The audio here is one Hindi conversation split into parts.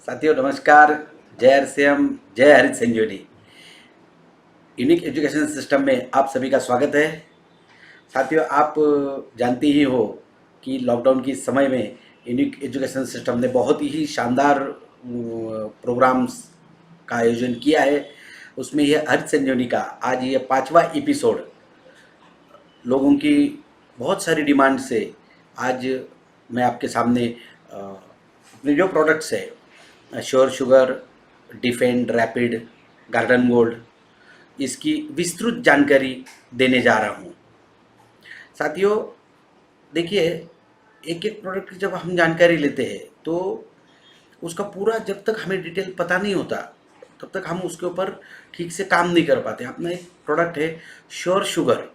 साथियों नमस्कार। जय हरिश्याम, जय हरित संजीवनी। यूनिक एजुकेशन सिस्टम में आप सभी का स्वागत है। साथियों आप जानते ही हो कि लॉकडाउन के समय में यूनिक एजुकेशन सिस्टम ने बहुत ही शानदार प्रोग्राम्स का आयोजन किया है। उसमें यह हरित संजीवनी का आज ये 5वां एपिसोड लोगों की बहुत सारी डिमांड से आज मैं आपके सामने अपने जो प्रोडक्ट्स है sure sugar, defend, rapid, garden gold, इसकी विस्तृत जानकारी देने जा रहा हूँ। साथियों देखिए, एक एक प्रोडक्ट की जब हम जानकारी लेते हैं तो उसका पूरा जब तक हमें डिटेल पता नहीं होता तब तक हम उसके ऊपर ठीक से काम नहीं कर पाते। अपना एक प्रोडक्ट है श्योर शुगर।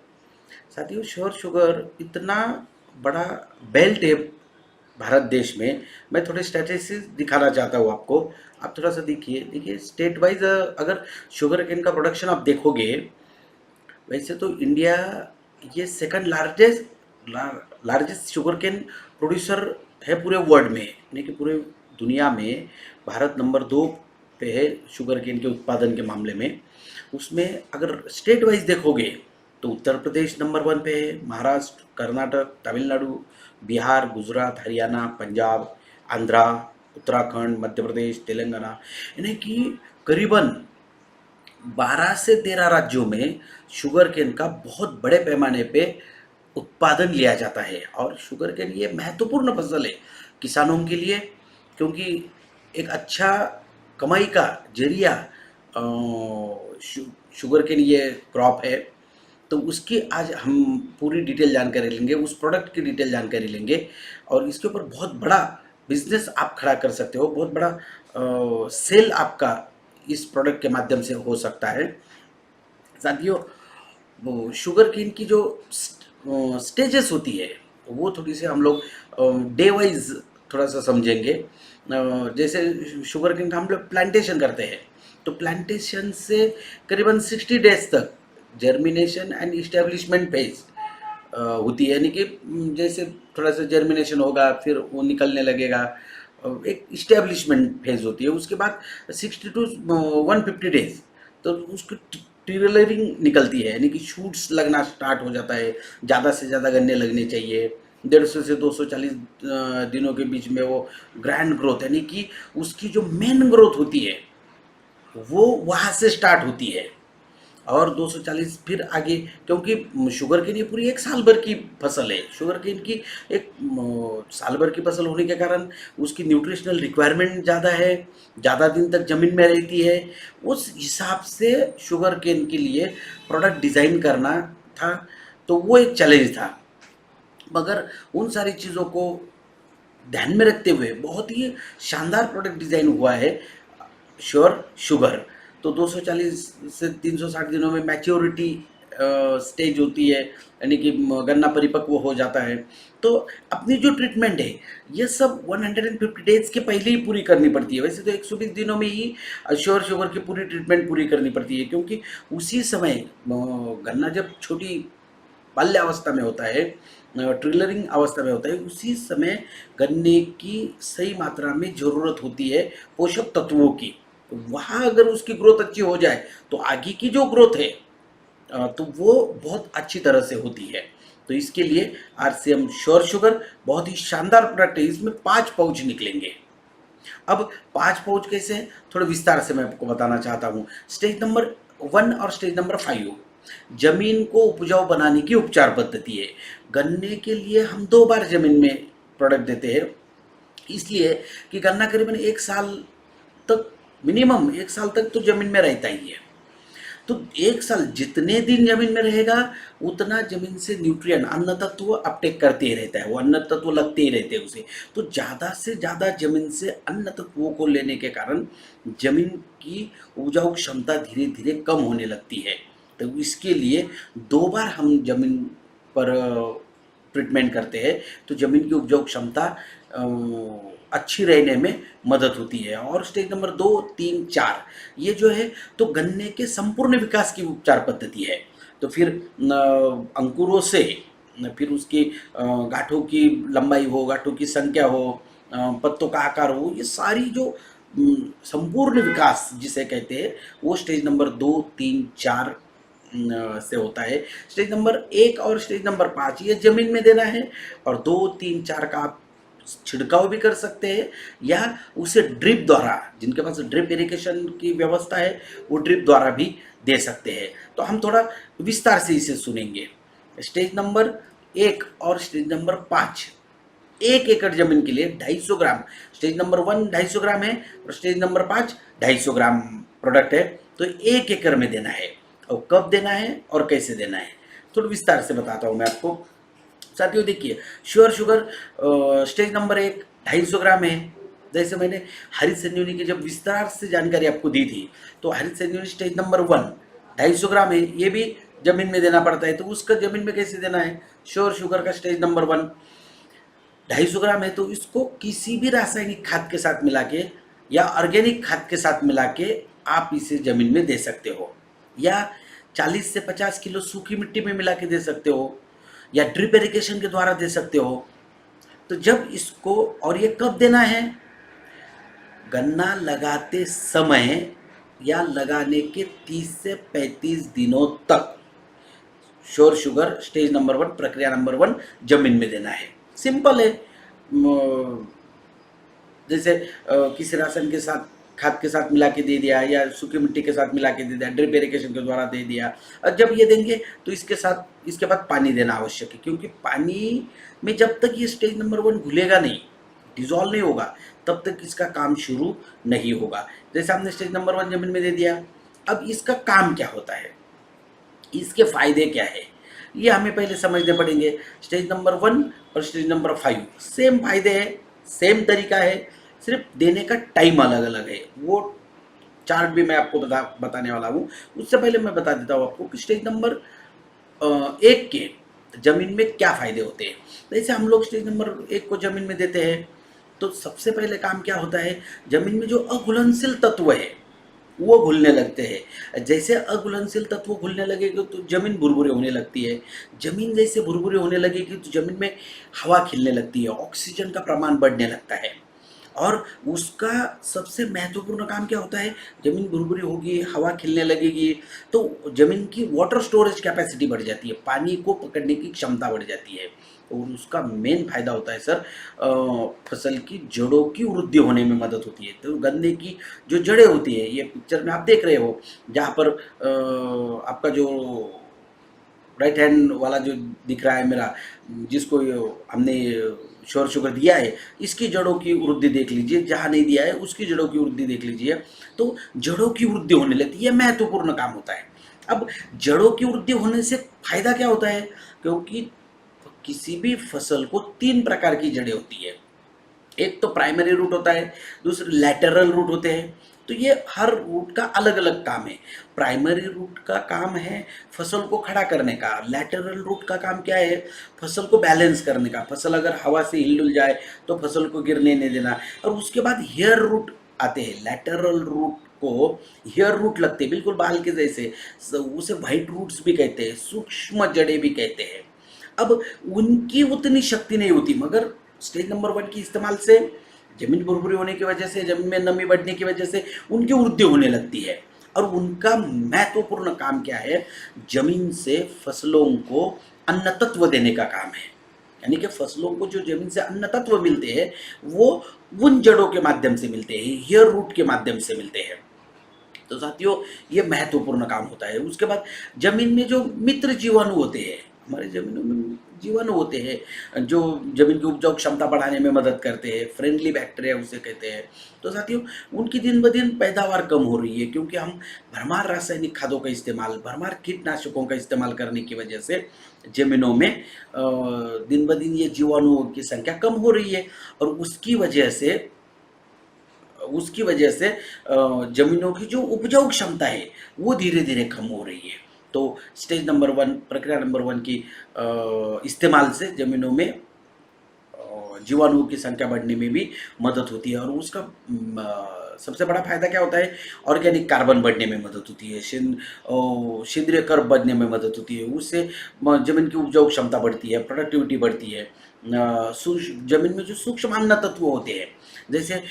साथियों श्योर शुगर इतना बड़ा बेल्ट है भारत देश में। मैं थोड़े स्टैटिस्टिक्स दिखाना चाहता हूँ आपको। आप थोड़ा सा देखिए स्टेट वाइज अगर शुगर केन का प्रोडक्शन आप देखोगे, वैसे तो इंडिया ये second largest sugar cane producer है पूरे वर्ल्ड में, यानी कि पूरे दुनिया में भारत नंबर 2 पे है शुगर केन के उत्पादन के मामले में। उसमें अगर स्टेट वाइज देखोगे तो उत्तर प्रदेश नंबर 1 पे है, महाराष्ट्र, कर्नाटक, तमिलनाडु, बिहार, गुजरात, हरियाणा, पंजाब, आंध्रा, उत्तराखंड, मध्य प्रदेश, तेलंगाना, यानी कि करीबन 12 से 13 राज्यों में शुगर केन का बहुत बड़े पैमाने पे उत्पादन लिया जाता है। और शुगर केन ये महत्वपूर्ण फसल है किसानों के लिए, क्योंकि एक अच्छा कमाई का जरिया शुगर केन ये क्रॉप है। तो उसकी आज हम पूरी डिटेल जानकारी लेंगे, उस प्रोडक्ट की डिटेल जानकारी लेंगे और इसके ऊपर बहुत बड़ा बिजनेस आप खड़ा कर सकते हो। बहुत बड़ा सेल आपका इस प्रोडक्ट के माध्यम से हो सकता है। साथियों वो शुगर केन की जो स्टेजेस होती है वो थोड़ी सी हम लोग डे वाइज थोड़ा सा समझेंगे। जैसे शुगर केन का हम लोग प्लांटेशन करते हैं तो प्लांटेशन से करीबन 60 डेज तक जर्मिनेशन एंड इस्टेब्लिशमेंट फेज होती है, यानी कि जैसे थोड़ा सा जर्मिनेशन होगा फिर वो निकलने लगेगा। एक इस्टेब्लिशमेंट फेज होती है, उसके बाद 60 टू 150 डेज तो उसकी टिरलरिंग निकलती है, यानी कि शूट्स लगना स्टार्ट हो जाता है। ज़्यादा से ज़्यादा गन्ने लगने चाहिए। 150 से 240 दिनों के बीच में वो ग्रैंड ग्रोथ, यानी कि उसकी जो मेन ग्रोथ होती है वो वहाँ से स्टार्ट होती है। और 240 फिर आगे, क्योंकि शुगर केन ये पूरी एक साल भर की फसल है। शुगर केन की एक साल भर की फसल होने के कारण उसकी न्यूट्रिशनल रिक्वायरमेंट ज़्यादा है, ज़्यादा दिन तक ज़मीन में रहती है। उस हिसाब से शुगर केन के लिए प्रोडक्ट डिज़ाइन करना था, तो वो एक चैलेंज था। मगर उन सारी चीज़ों को ध्यान में रखते हुए बहुत ही शानदार प्रोडक्ट डिज़ाइन हुआ है श्योर शुगर। तो 240 से 360 दिनों में मैच्योरिटी स्टेज होती है, यानी कि गन्ना परिपक्व हो जाता है। तो अपनी जो ट्रीटमेंट है ये सब 150 डेज के पहले ही पूरी करनी पड़ती है। वैसे तो 120 दिनों में ही श्योर शुगर की पूरी ट्रीटमेंट पूरी करनी पड़ती है, क्योंकि उसी समय गन्ना जब छोटी बाल्यावस्था में होता है, ट्रिलरिंग अवस्था में होता है, उसी समय गन्ने की सही मात्रा में ज़रूरत होती है पोषक तत्वों की। तो वहाँ अगर उसकी ग्रोथ अच्छी हो जाए तो आगे की जो ग्रोथ है तो वो बहुत अच्छी तरह से होती है। तो इसके लिए आरसीएम श्योर शुगर बहुत ही शानदार प्रोडक्ट है। इसमें 5 पाउच निकलेंगे। अब 5 पाउच कैसे हैं थोड़ा विस्तार से मैं आपको बताना चाहता हूँ। स्टेज नंबर 1 और स्टेज नंबर 5 जमीन को उपजाऊ बनाने की उपचार पद्धति है। गन्ने के लिए हम 2 बार जमीन में प्रोडक्ट देते हैं, इसलिए कि गन्ना करीबन 1 साल तक, मिनिमम 1 साल तक तो जमीन में रहता ही है। तो 1 साल जितने दिन जमीन में रहेगा उतना जमीन से न्यूट्रिएंट अन्न तत्व अपटेक करते ही रहता है, वो अन्न तत्व लगते ही रहते हैं उसे। तो ज़्यादा से ज़्यादा जमीन से अन्न तत्वों को लेने के कारण जमीन की उपजाऊ क्षमता धीरे धीरे कम होने लगती है। तो इसके लिए 2 बार हम जमीन पर ट्रीटमेंट करते हैं तो ज़मीन की उपजाऊ क्षमता अच्छी रहने में मदद होती है। और स्टेज नंबर 2, 3, 4 ये जो है तो गन्ने के संपूर्ण विकास की उपचार पद्धति है। तो फिर अंकुरों से फिर उसकी गांठों की लंबाई हो, गांठों की संख्या हो, पत्तों का आकार हो, ये सारी जो संपूर्ण विकास जिसे कहते हैं वो स्टेज नंबर 2, 3, 4 से होता है। स्टेज नंबर 1 और स्टेज नंबर 5 ये ज़मीन में देना है, और 2, 3, 4 का आप छिड़काव भी कर सकते हैं, या उसे ड्रिप द्वारा, जिनके पास ड्रिप इरिगेशन की व्यवस्था है वो ड्रिप द्वारा भी दे सकते हैं। तो हम थोड़ा विस्तार से इसे सुनेंगे। स्टेज नंबर 1 और स्टेज नंबर 5, 1 एकड़ जमीन के लिए 250 ग्राम, स्टेज नंबर 1 250 ग्राम है और स्टेज नंबर 5 250 ग्राम प्रोडक्ट है। तो 1 एकड़ में देना है, और कब देना है और कैसे देना है थोड़ा विस्तार से बताता हूँ मैं आपको। साथियों देखिए, श्योर शुगर स्टेज नंबर 1 250 ग्राम है। जैसे मैंने हरित संजीवनी की जब विस्तार से जानकारी आपको दी थी, तो हरित संजीवनी स्टेज नंबर 1 250 ग्राम है, ये भी जमीन में देना पड़ता है। तो उसका जमीन में कैसे देना है, श्योर शुगर का स्टेज नंबर 1 250 ग्राम है, तो इसको किसी भी रासायनिक खाद के साथ मिला के या ऑर्गेनिक खाद के साथ मिला के आप इसे जमीन में दे सकते हो, या 40 से 50 किलो सूखी मिट्टी में मिला के दे सकते हो, या ड्रिप इरिगेशन के द्वारा दे सकते हो। तो जब इसको, और ये कब देना है, गन्ना लगाते समय या लगाने के 30 से 35 दिनों तक श्योर शुगर स्टेज नंबर 1 प्रक्रिया नंबर 1 जमीन में देना है। सिंपल है। जैसे किसी राशन के साथ, खाद के साथ मिला के दे दिया, या सूखी मिट्टी के साथ मिला के दे दिया, ड्रिप इरिगेशन के द्वारा दे दिया। और जब ये देंगे तो इसके साथ, इसके बाद पानी देना आवश्यक है, क्योंकि पानी में जब तक ये स्टेज नंबर 1 घुलेगा नहीं, डिजॉल्व नहीं होगा, तब तक इसका काम शुरू नहीं होगा। जैसे हमने स्टेज नंबर 1 जमीन में दे दिया, अब इसका काम क्या होता है, इसके फायदे क्या है, ये हमें पहले समझने पड़ेंगे। स्टेज नंबर 1 और स्टेज नंबर 5 सेम फायदे है, सेम तरीका है, सिर्फ देने का टाइम अलग अलग है। वो चार्ट भी मैं आपको बताने वाला हूँ। उससे पहले मैं बता देता हूँ आपको कि स्टेज नंबर 1 के जमीन में क्या फायदे होते हैं। जैसे हम लोग स्टेज नंबर 1 को जमीन में देते हैं, तो सबसे पहले काम क्या होता है, जमीन में जो अघुलनशील तत्व है वो घुलने लगते हैं। जैसे अघुलनशील तत्व घुलने लगेगा तो जमीन भुरभुरे होने लगती है। जमीन जैसे भुरभुरे होने लगेगी तो जमीन में हवा खिलने लगती है, ऑक्सीजन का प्रमाण बढ़ने लगता है। और उसका सबसे महत्वपूर्ण काम क्या होता है, जमीन भुरभुरी होगी, हवा खिलने लगेगी, तो जमीन की वाटर स्टोरेज कैपेसिटी बढ़ जाती है, पानी को पकड़ने की क्षमता बढ़ जाती है। और उसका मेन फायदा होता है सर, फसल की जड़ों की वृद्धि होने में मदद होती है। तो गन्ने की जो जड़ें होती है, ये पिक्चर में आप देख रहे हो, जहाँ पर आपका जो राइट हैंड वाला जो दिख रहा है मेरा, जिसको हमने श्योर शुगर दिया है, इसकी जड़ों की वृद्धि देख लीजिए, जहाँ नहीं दिया है उसकी जड़ों की वृद्धि देख लीजिए। तो जड़ों की वृद्धि होने लगती है, यह महत्वपूर्ण काम होता है। अब जड़ों की वृद्धि होने से फायदा क्या होता है, क्योंकि किसी भी फसल को 3 प्रकार की जड़ें होती है। एक तो प्राइमरी रूट होता है, दूसरे लैटरल रूट होते हैं। तो ये हर रूट का अलग अलग काम है। प्राइमरी रूट का काम है फसल को खड़ा करने का, लैटरल रूट का काम क्या है, फसल को बैलेंस करने का। फसल अगर हवा से हिल जाए तो फसल को गिरने नहीं देना। और उसके बाद हेयर रूट आते हैं। लैटरल रूट को हेयर रूट लगते हैं, बिल्कुल बाल के जैसे, उसे वाइट रूट्स भी कहते हैं, सूक्ष्म जड़ें भी कहते हैं। अब उनकी उतनी शक्ति नहीं होती, मगर स्टेज नंबर 1 की इस्तेमाल से जमीन भुरभुरी होने की वजह से, जमीन में नमी बढ़ने की वजह से उनकी वृद्धि होने लगती है। और उनका महत्वपूर्ण काम क्या है, जमीन से फसलों को अन्न तत्व देने का काम है। यानी कि फसलों को जो जमीन से अन्न तत्व मिलते हैं वो उन जड़ों के माध्यम से मिलते हैं, हेयर रूट के माध्यम से मिलते हैं। तो साथियों, ये महत्वपूर्ण काम होता है। उसके बाद जमीन में जो मित्र जीवाणु होते हैं, हमारे जमीनों में जीवाणु होते हैं जो जमीन की उपजाऊ क्षमता बढ़ाने में मदद करते हैं, फ्रेंडली बैक्टीरिया उसे कहते हैं। तो साथियों, उनकी दिन ब दिन पैदावार कम हो रही है, क्योंकि हम भरमार रासायनिक खादों का इस्तेमाल, भरमार कीटनाशकों का इस्तेमाल करने की वजह से जमीनों में दिन ब दिन ये जीवाणुओं की संख्या कम हो रही है। और उसकी वजह से जमीनों की जो उपजाऊ क्षमता है वो धीरे धीरे कम हो रही है। तो स्टेज नंबर 1, प्रक्रिया नंबर 1 की इस्तेमाल से जमीनों में जीवाणुओं की संख्या बढ़ने में भी मदद होती है। और उसका सबसे बड़ा फायदा क्या होता है, ऑर्गेनिक कार्बन बढ़ने में मदद होती है, छिद्रीय कर्ब बढ़ने में मदद होती है। उससे जमीन की उपजाऊ क्षमता बढ़ती है, प्रोडक्टिविटी बढ़ती है। जमीन में जो सूक्ष्म अन्न तत्व होते हैं, जैसे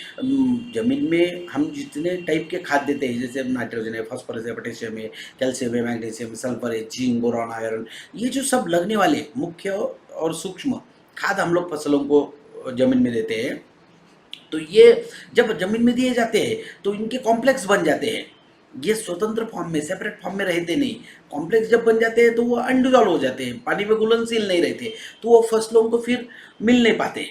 ज़मीन में हम जितने टाइप के खाद देते हैं, जैसे नाइट्रोजन है, फास्फोरस है, पोटेशियम है, कैल्शियम है, मैग्नीशियम, सल्फर है, जिंक, बोरॉन, आयरन, ये जो सब लगने वाले मुख्य और सूक्ष्म खाद हम लोग फसलों को ज़मीन में देते हैं, तो ये जब ज़मीन में दिए जाते हैं तो इनके कॉम्प्लेक्स बन जाते हैं। ये स्वतंत्र फॉर्म में, सेपरेट फॉर्म में रहते नहीं। कॉम्प्लेक्स जब बन जाते हैं तो वो अनडिजॉल्व हो जाते हैं, पानी में घुलनशील नहीं रहते, तो वो फसलों को फिर मिल नहीं पाते,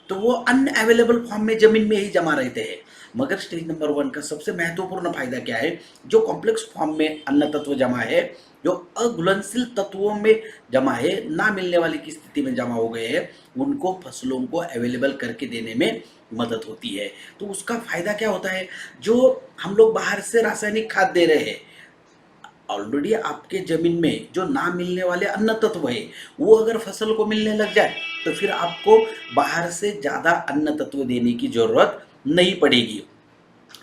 तो वो अनअवेलेबल फॉर्म में जमीन में ही जमा रहते हैं। मगर स्टेज नंबर 1 का सबसे महत्वपूर्ण फायदा क्या है, जो कॉम्प्लेक्स फॉर्म में अन्न तत्व जमा है, जो अघुलनशील तत्वों में जमा है, ना मिलने वाली की स्थिति में जमा हो गए हैं, उनको फसलों को अवेलेबल करके देने में मदद होती है। तो उसका फायदा क्या होता है, जो हम लोग बाहर से रासायनिक खाद दे रहे हैं, ऑलरेडी आपके जमीन में जो ना मिलने वाले अन्न तत्व है, वो अगर फसल को मिलने लग जाए तो फिर आपको बाहर से ज़्यादा अन्न तत्व देने की ज़रूरत नहीं पड़ेगी।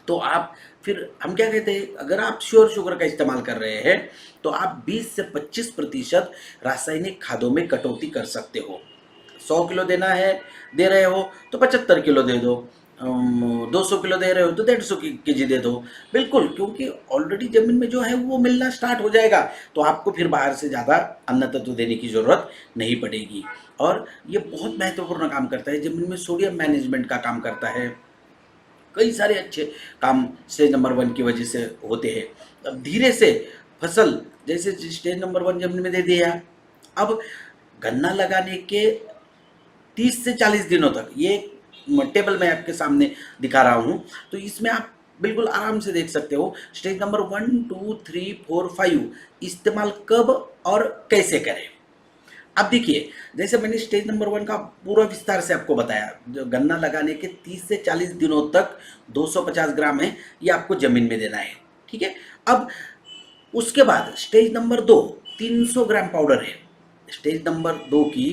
तो आप फिर हम क्या कहते हैं, अगर आप श्योर शुगर का इस्तेमाल कर रहे हैं तो आप 20 से 25% रासायनिक खादों में कटौती कर सकते हो। 100 किलो देना है, दे रहे हो तो 75 किलो दे दो, 200 किलो दे रहे हो तो 150 केजी दे दो। बिल्कुल, क्योंकि ऑलरेडी ज़मीन में जो है वो मिलना स्टार्ट हो जाएगा, तो आपको फिर बाहर से ज़्यादा अन्न तत्व देने की ज़रूरत नहीं पड़ेगी। और ये बहुत महत्वपूर्ण काम करता है, ज़मीन में सोडियम मैनेजमेंट का काम करता है। कई सारे अच्छे काम स्टेज नंबर 1 की वजह से होते हैं। अब धीरे से फसल, जैसे स्टेज नंबर 1 जमीन में दे दिया, अब गन्ना लगाने के 30 से 40 दिनों तक, ये टेबल मैं आपके सामने दिखा रहा हूँ, तो इसमें आप बिल्कुल आराम से देख सकते हो स्टेज नंबर 1, 2, 3, 4, 5 इस्तेमाल कब और कैसे करें। अब देखिए, जैसे मैंने स्टेज नंबर 1 का पूरा विस्तार से आपको बताया, जो गन्ना लगाने के 30 से 40 दिनों तक 250 ग्राम है, ये आपको ज़मीन में देना है, ठीक है। अब उसके बाद स्टेज नंबर 2 300 ग्राम पाउडर है, स्टेज नंबर 2 की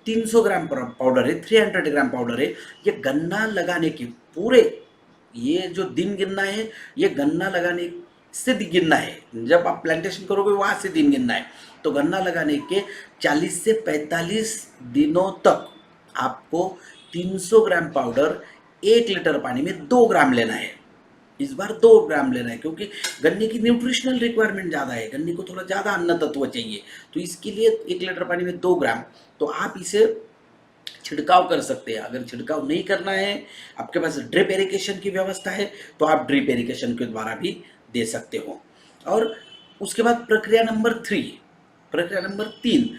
300 ग्राम पाउडर है, 300 ग्राम पाउडर है। ये गन्ना लगाने के पूरे, ये जो दिन गिनना है, ये गन्ना लगाने से गिनना है, जब आप प्लांटेशन करोगे वहाँ से दिन गिनना है। तो गन्ना लगाने के 40 से 45 दिनों तक आपको 300 ग्राम पाउडर 1 लीटर पानी में 2 ग्राम लेना है। इस बार 2 ग्राम लेना है, क्योंकि गन्ने की न्यूट्रिशनल रिक्वायरमेंट ज़्यादा है, गन्ने को थोड़ा ज़्यादा अन्न तत्व चाहिए, तो इसके लिए 1 लीटर पानी में 2 ग्राम। तो आप इसे छिड़काव कर सकते हैं। अगर छिड़काव नहीं करना है, आपके पास ड्रिप इरिगेशन की व्यवस्था है, तो आप ड्रिप इरिगेशन के द्वारा भी दे सकते हो। और उसके बाद प्रक्रिया नंबर 3, प्रक्रिया नंबर 3,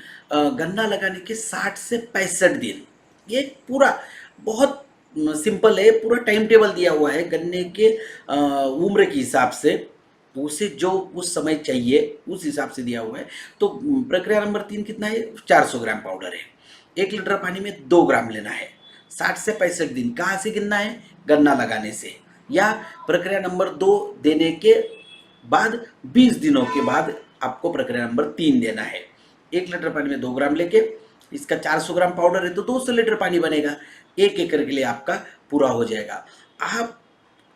गन्ना लगाने के 60 से 65 दिन, ये पूरा बहुत सिंपल है, पूरा टाइम टेबल दिया हुआ है गन्ने के उम्र के हिसाब से, उसे जो उस समय चाहिए उस हिसाब से दिया हुआ है। तो प्रक्रिया नंबर 3 कितना है, 400 ग्राम पाउडर है, 1 लीटर पानी में 2 ग्राम लेना है, 60 से 65 दिन। कहाँ से गिनना है, गन्ना लगाने से, या प्रक्रिया नंबर 2 देने के बाद 20 दिनों के बाद आपको प्रक्रिया नंबर 3 देना है। 1 लीटर पानी में 2 ग्राम लेके, इसका 400 ग्राम पाउडर है तो 200 लीटर पानी बनेगा, 1 एकड़ के लिए आपका पूरा हो जाएगा। आप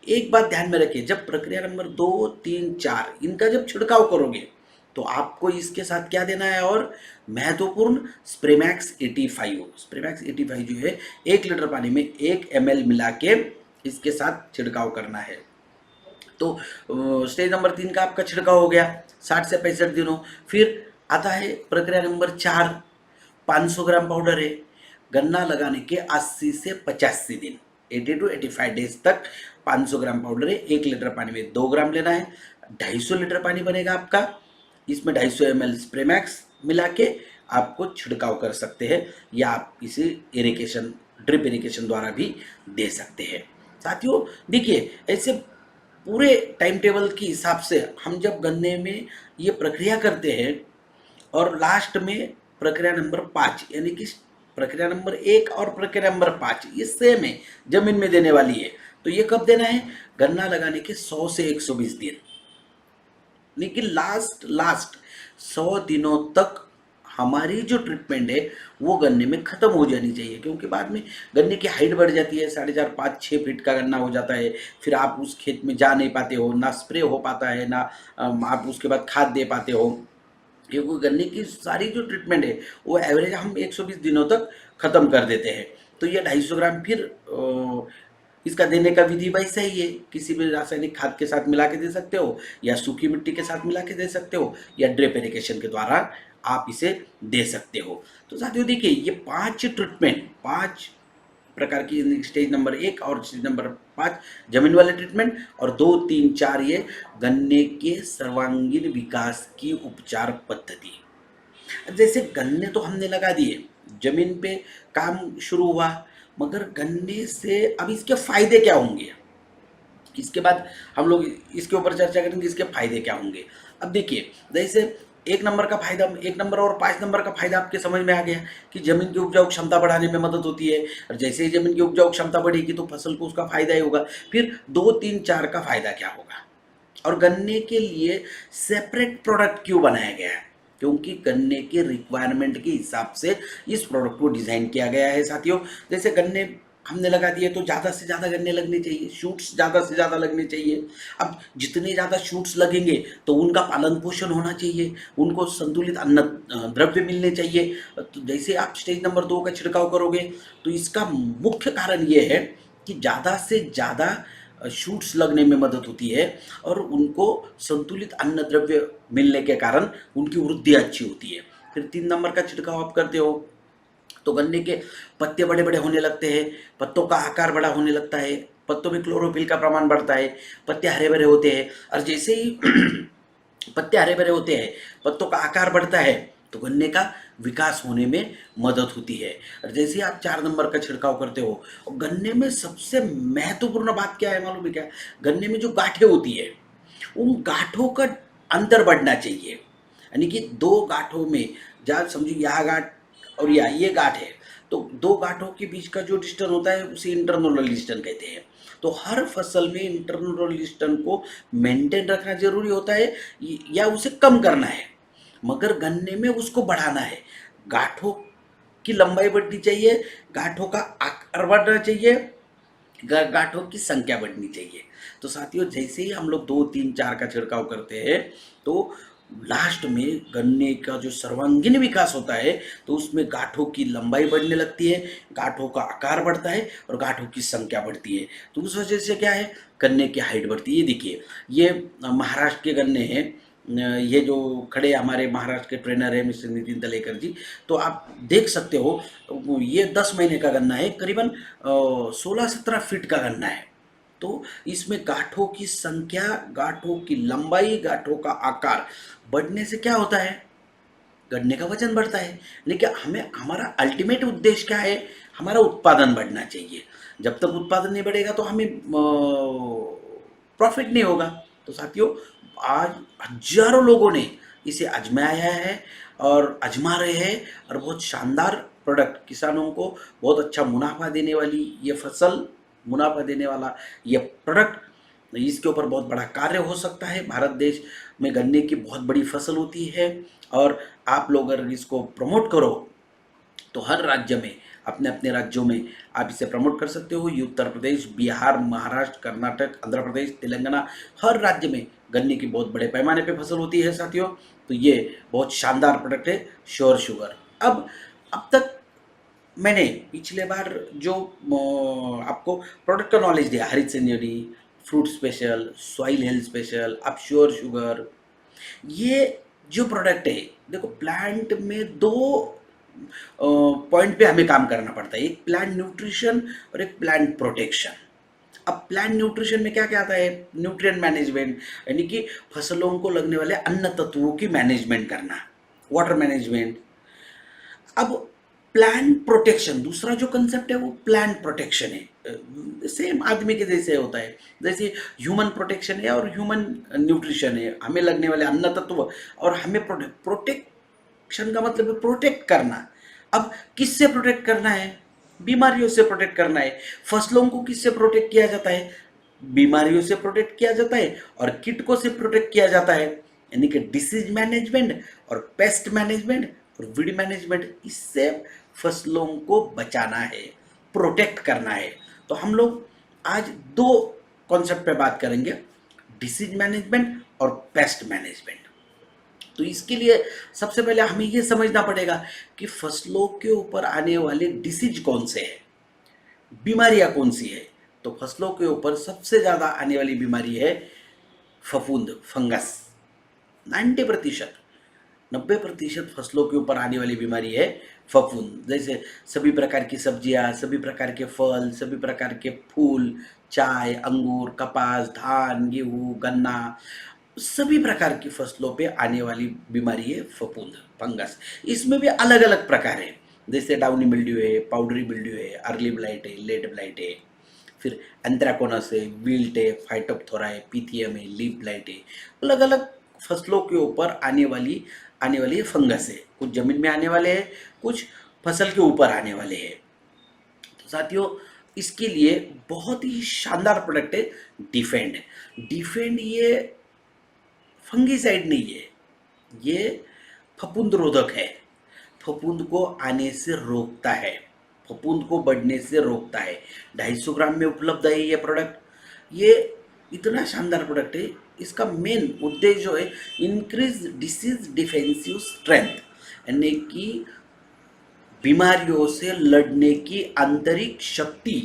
एक बात ध्यान में रखिए, जब प्रक्रिया नंबर 2, 3, 4 इनका जब छिड़काव करोगे तो आपको इसके साथ क्या देना है, और महत्वपूर्ण स्प्रेमैक्स 85, स्प्रेमैक्स 85 जो है 1 लीटर पानी में 1 ml मिला के इसके साथ छिड़काव करना है। तो स्टेज नंबर 3 का आपका छिड़काव हो गया 60 से 65 दिनों। फिर आता है प्रक्रिया नंबर 4, 500 ग्राम पाउडर है, गन्ना लगाने के 80 से 85 दिन, 80 टू 85 डेज तक 500 ग्राम पाउडर है, 1 लीटर पानी में 2 ग्राम लेना है, 250 लीटर पानी बनेगा आपका, इसमें 250 ml स्प्रेमैक्स मिला के आपको छिड़काव कर सकते हैं, या आप इसे इरिगेशन, ड्रिप इरिगेशन द्वारा भी दे सकते हैं। साथियों देखिए, ऐसे पूरे टाइम टेबल के हिसाब से हम जब गन्ने में ये प्रक्रिया करते हैं, और लास्ट में प्रक्रिया नंबर 5, यानी कि प्रक्रिया नंबर 1 और प्रक्रिया नंबर 5 ये सेम है, जमीन में देने वाली है। तो ये कब देना है, गन्ना लगाने के 100 से 120 दिन, लेकिन लास्ट 100 दिनों तक हमारी जो ट्रीटमेंट है वो गन्ने में ख़त्म हो जानी चाहिए, क्योंकि बाद में गन्ने की हाइट बढ़ जाती है, 4.5, 5, 6 फीट का गन्ना हो जाता है, फिर आप उस खेत में जा नहीं पाते हो, ना स्प्रे हो पाता है, ना आप उसके बाद खाद दे पाते हो, क्योंकि गन्ने की सारी जो ट्रीटमेंट है वो एवरेज हम 120 दिनों तक ख़त्म कर देते हैं। तो ये 250 ग्राम फिर इसका देने का विधि वैसा ही है, किसी भी रासायनिक खाद के साथ मिला के दे सकते हो, या सूखी मिट्टी के साथ मिला के दे सकते हो, या ड्रिप इरिगेशन के द्वारा आप इसे दे सकते हो। तो साथियों देखिए, ये 5 ट्रीटमेंट, 5 प्रकार की, स्टेज नंबर 1 और स्टेज नंबर 5 जमीन वाले ट्रीटमेंट, और 2, 3, 4 ये गन्ने के सर्वांगीण विकास की उपचार पद्धति। जैसे गन्ने तो हमने लगा दिए, जमीन पे काम शुरू हुआ, मगर गन्ने से अब इसके फायदे क्या होंगे, इसके बाद हम लोग इसके ऊपर चर्चा करेंगे, इसके फायदे क्या होंगे। अब देखिए, जैसे 1 नंबर का फायदा, 1 नंबर और 5 नंबर का फायदा आपके समझ में आ गया कि जमीन की उपजाऊ क्षमता बढ़ाने में मदद होती है, और जैसे ही जमीन की उपजाऊ क्षमता बढ़ेगी तो फसल को उसका फायदा ही होगा। फिर 2, 3, 4 का फायदा क्या होगा, और गन्ने के लिए सेपरेट प्रोडक्ट क्यों बनाया गया है, क्योंकि गन्ने के रिक्वायरमेंट के हिसाब से इस प्रोडक्ट को डिज़ाइन किया गया है साथियों। जैसे गन्ने हमने लगा दिए तो ज़्यादा से ज़्यादा गन्ने लगने चाहिए, शूट्स ज़्यादा से ज़्यादा लगने चाहिए। अब जितने ज़्यादा शूट्स लगेंगे तो उनका पालन पोषण होना चाहिए, उनको संतुलित अन्न द्रव्य मिलने चाहिए। तो जैसे आप स्टेज नंबर 2 का छिड़काव करोगे तो इसका मुख्य कारण ये है कि ज़्यादा से ज़्यादा शूट्स लगने में मदद होती है, और उनको संतुलित अन्न द्रव्य मिलने के कारण उनकी वृद्धि अच्छी होती है। फिर 3 नंबर का छिड़काव आप करते हो तो गन्ने के पत्ते बड़े बड़े होने लगते हैं, पत्तों का आकार बड़ा होने लगता है, पत्तों में क्लोरोफिल का प्रमाण बढ़ता है, पत्ते हरे भरे होते हैं, और जैसे ही पत्ते हरे भरे होते हैं, पत्तों का आकार बढ़ता है, तो गन्ने का विकास होने में मदद होती है। और जैसे ही आप 4 नंबर का छिड़काव करते हो, और गन्ने में सबसे महत्वपूर्ण बात क्या है मालूम है क्या, गन्ने में जो गांठें होती है, उन गांठों का अंतर बढ़ना चाहिए, यानी कि 2 गांठों में, जहाँ समझो यहाँ गांठ और ये गांठ है, तो 2 गांठों के बीच का जो डिस्टेंस होता है उसे इंटरनल डिस्टेंस कहते हैं। तो हर फसल में इंटरनल डिस्टेंस को मेंटेन रखना जरूरी होता है, या उसे कम करना है, मगर गन्ने में उसको बढ़ाना है। गांठों की लंबाई बढ़नी चाहिए, गांठों का आकार बढ़ना चाहिए, गांठों की संख्या बढ़नी चाहिए। तो साथियों, जैसे ही हम लोग 2, 3, 4 का छिड़काव करते हैं तो लास्ट में गन्ने का जो सर्वांगीण विकास होता है, तो उसमें गांठों की लंबाई बढ़ने लगती है, गांठों का आकार बढ़ता है, और गांठों की संख्या बढ़ती है। तो उस वजह से क्या है, गन्ने की हाइट बढ़ती है। देखिए, ये महाराष्ट्र के गन्ने हैं, ये जो खड़े हमारे महाराष्ट्र के ट्रेनर है मिस्टर नितिन तलेकर जी, तो आप देख सकते हो, ये 10 महीने का गन्ना है, करीबन 16-17 फीट का गन्ना है। तो इसमें गांठों की संख्या, गांठों की लंबाई, गांठों का आकार बढ़ने से क्या होता है, गन्ने का वजन बढ़ता है। लेकिन हमें, हमारा अल्टीमेट उद्देश्य क्या है, हमारा उत्पादन बढ़ना चाहिए। जब तक उत्पादन नहीं बढ़ेगा तो हमें प्रॉफिट नहीं होगा। तो साथियों, आज हजारों लोगों ने इसे आजमाया है और आजमा रहे हैं, और बहुत शानदार प्रोडक्ट, किसानों को बहुत अच्छा मुनाफा देने वाली ये फसल, मुनाफा देने वाला ये प्रोडक्ट, इसके ऊपर बहुत बड़ा कार्य हो सकता है। भारत देश में गन्ने की बहुत बड़ी फसल होती है, और आप लोग अगर इसको प्रमोट करो तो हर राज्य में, अपने अपने राज्यों में आप इसे प्रमोट कर सकते हो। ये उत्तर प्रदेश, बिहार, महाराष्ट्र, कर्नाटक, आंध्र प्रदेश, तेलंगाना, हर राज्य में गन्ने की बहुत बड़े पैमाने पे फसल होती है साथियों। तो ये बहुत शानदार प्रोडक्ट है श्योर शुगर। अब तक मैंने पिछले बार जो आपको प्रोडक्ट का नॉलेज दिया, Harit Sanjeevani, fruit special, soil health special, अब श्योर शुगर, ये जो प्रोडक्ट है, देखो प्लांट में 2 पॉइंट पे हमें काम करना पड़ता है, एक प्लांट न्यूट्रिशन और एक प्लांट प्रोटेक्शन। अब प्लांट न्यूट्रिशन में क्या क्या आता है, न्यूट्रिएंट मैनेजमेंट, यानी कि फसलों को लगने वाले अन्न तत्वों की मैनेजमेंट करना, वाटर मैनेजमेंट। अब प्लांट प्रोटेक्शन, दूसरा जो कंसेप्ट है वो प्लांट प्रोटेक्शन है, सेम आदमी के जैसे होता है, जैसे ह्यूमन प्रोटेक्शन है और ह्यूमन न्यूट्रिशन है, हमें लगने वाले अन्न तत्व, और हमें प्रोटेक्शन का मतलब है प्रोटेक्ट करना। अब किससे प्रोटेक्ट करना है, बीमारियों से प्रोटेक्ट करना है। फसलों को किससे प्रोटेक्ट किया जाता है, बीमारियों से प्रोटेक्ट किया जाता है, और कीटकों से प्रोटेक्ट किया जाता है, यानी कि डिसीज मैनेजमेंट और पेस्ट मैनेजमेंट और वीड मैनेजमेंट, इससे फसलों को बचाना है, प्रोटेक्ट करना है। तो हम लोग आज 2 कॉन्सेप्ट पे बात करेंगे, डिसीज मैनेजमेंट और पेस्ट मैनेजमेंट। तो इसके लिए सबसे पहले हमें ये समझना पड़ेगा कि फसलों के ऊपर आने वाले डिसीज कौन से हैं, बीमारियां कौन सी है, तो फसलों के ऊपर सबसे ज़्यादा आने वाली बीमारी है फफूंद, फंगस। 90%, 90% फसलों के ऊपर आने वाली बीमारी है फफूंद। जैसे सभी प्रकार की सब्जियां, सभी प्रकार के फल, सभी प्रकार के फूल, चाय, अंगूर, कपास, धान, गेहूँ, गन्ना, सभी प्रकार की फसलों पे आने वाली बीमारी है फफूंद, फंगस। इसमें भी अलग अलग प्रकार है, जैसे डाउनी मिल्ड्यू है, पाउडरी मिल्ड्यू है, अर्ली ब्लाइट है, लेट ब्लाइट है, फिर एंथ्राकोनस है, विल्ट है, फाइटोप्थोरा है, पीथियम है, लीफ ब्लाइट है। अलग अलग फसलों के ऊपर आने वाली फंगस है। कुछ जमीन में आने वाले हैं, कुछ फसल के ऊपर आने वाले हैं। तो साथियों, इसके लिए बहुत ही शानदार प्रोडक्ट है डिफेंड। डिफेंड ये फंगीसाइड नहीं है, ये फफूंद रोधक है। फफूंद को आने से रोकता है, फफूंद को बढ़ने से रोकता है। 250 ग्राम में उपलब्ध है ये प्रोडक्ट। ये इतना शानदार प्रोडक्ट है। इसका मेन उद्देश्य जो है, इंक्रीज डिसीज डिफेंसिव स्ट्रेंथ, यानी कि बीमारियों से लड़ने की आंतरिक शक्ति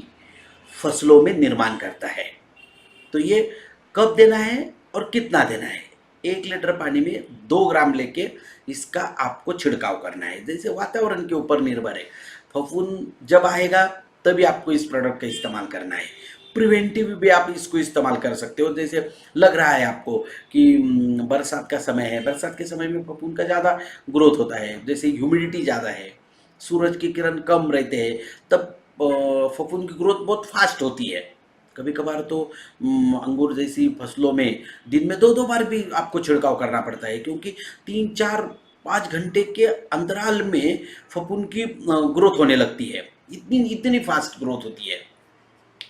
फसलों में निर्माण करता है। तो ये कब देना है और कितना देना है? 1 लीटर पानी में 2 ग्राम लेके इसका आपको छिड़काव करना है। जैसे वातावरण के ऊपर निर्भर है, फफूंद जब आएगा तभी आपको इस प्रोडक्ट का इस्तेमाल करना है। प्रिवेंटिव भी आप इसको इस्तेमाल कर सकते हो। जैसे लग रहा है आपको कि बरसात का समय है, बरसात के समय में फफूंद का ज़्यादा ग्रोथ होता है, जैसे ह्यूमिडिटी ज़्यादा है, सूरज की किरण कम रहते हैं, तब फफूंद की ग्रोथ बहुत फास्ट होती है। कभी कभार तो अंगूर जैसी फसलों में दिन में 2-2 बार भी आपको छिड़काव करना पड़ता है, क्योंकि 3-4-5 घंटे के अंतराल में फफूंद की ग्रोथ होने लगती है। इतनी इतनी फास्ट ग्रोथ होती है।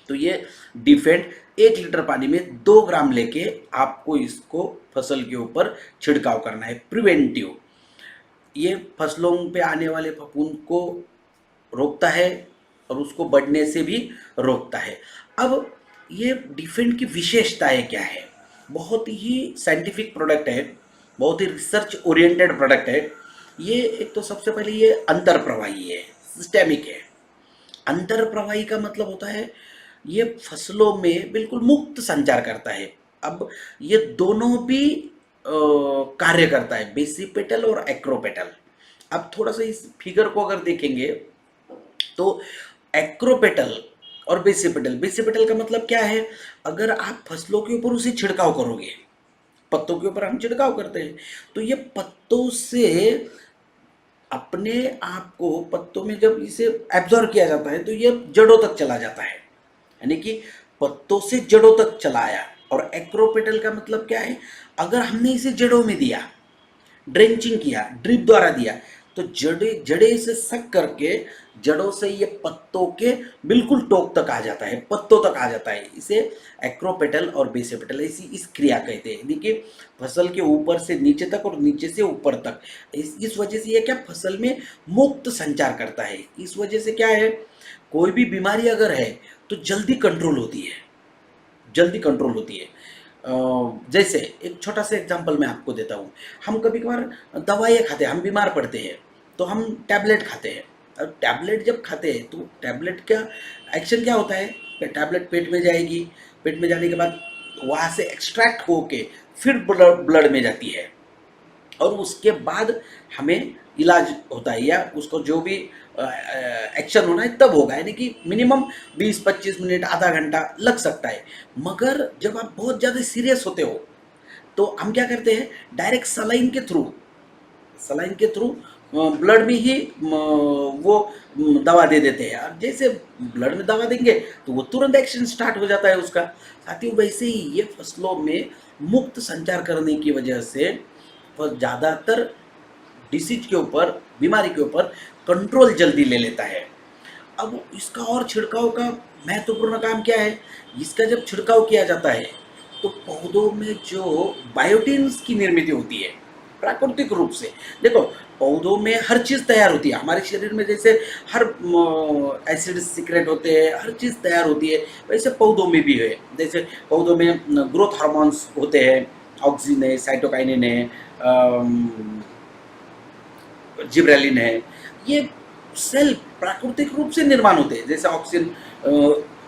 तो ये डिफेंड 1 लीटर पानी में 2 ग्राम लेके आपको इसको फसल के ऊपर छिड़काव करना है, प्रिवेंटिव। ये फसलों पे आने वाले फफूंद को रोकता है और उसको बढ़ने से भी रोकता है। अब ये डिफेंड की विशेषताएं क्या है? बहुत ही साइंटिफिक प्रोडक्ट है, बहुत ही रिसर्च ओरिएंटेड प्रोडक्ट है। ये एक तो सबसे पहले ये अंतर प्रवाही है, सिस्टेमिक है। अंतर प्रवाही का मतलब होता है ये फसलों में बिल्कुल मुक्त संचार करता है। अब ये दोनों भी कार्य करता है, बेसिपेटल और एक्रोपेटल। अब थोड़ा सा इस फिगर को अगर देखेंगे तो एक्रोपेटल और बेसिपेटल, बेसिपेटल का मतलब क्या है? अगर आप फसलों के ऊपर उसे छिड़काव करोगे, पत्तों के ऊपर हम छिड़काव करते हैं, तो ये पत्तों से अपने आप को, पत्तों में जब इसे एब्जॉर्ब किया जाता है तो ये जड़ों तक चला जाता है, यानी कि पत्तों से जड़ों तक चला आया। और एक्रोपेटल का मतलब क्या है? अगर हमने इसे जड़ों में दिया, ड्रेंचिंग किया, ड्रिप द्वारा दिया, तो जड़े इसे सक करके जड़ों से ये पत्तों के बिल्कुल टोक तक आ जाता है, पत्तों तक आ जाता है। इसे एक्रोपेटल और बेसिपेटल इस क्रिया कहते हैं, यानी कि फसल के ऊपर से नीचे तक और नीचे से ऊपर तक। इस वजह से ये क्या, फसल में मुक्त संचार करता है। इस वजह से क्या है, कोई भी बीमारी अगर है तो जल्दी कंट्रोल होती है, जल्दी कंट्रोल होती है। जैसे एक छोटा सा एग्जांपल मैं आपको देता हूँ। हम कभी कभार दवाइयाँ खाते हैं, हम बीमार पड़ते हैं तो हम टैबलेट खाते हैं। अब टैबलेट जब खाते हैं तो टैबलेट का एक्शन क्या होता है? टैबलेट पेट में जाएगी, पेट में जाने के बाद वहाँ से एक्सट्रैक्ट होके फिर ब्लड में जाती है, और उसके बाद हमें इलाज होता है, या उसको जो भी एक्शन होना है तब होगा, यानी कि मिनिमम 20-25 मिनट, आधा घंटा लग सकता है। मगर जब आप बहुत ज़्यादा सीरियस होते हो तो हम क्या करते हैं, डायरेक्ट सलाइन के थ्रू ब्लड में ही वो दवा दे देते हैं। अब जैसे ब्लड में दवा देंगे तो वो तुरंत एक्शन स्टार्ट हो जाता है उसका। साथियों, वैसे ही ये फसलों में मुक्त संचार करने की वजह से ज़्यादातर डिसीज के ऊपर, बीमारी के ऊपर कंट्रोल जल्दी ले लेता है। अब इसका और छिड़काव का महत्वपूर्ण काम क्या है? इसका जब छिड़काव किया जाता है तो पौधों में जो बायोटिन्स की निर्मित होती है प्राकृतिक रूप से। देखो, पौधों में हर चीज़ तैयार होती है, हमारे शरीर में जैसे हर एसिड सीक्रेट होते हैं, हर चीज़ तैयार होती है, वैसे पौधों में भी है। जैसे पौधों में ग्रोथ हार्मोन्स होते हैं, ऑक्सिन है, साइटोकाइनिन है, जिब्रेलिन है। ये सेल प्राकृतिक रूप से निर्माण होते हैं। जैसे ऑक्सिन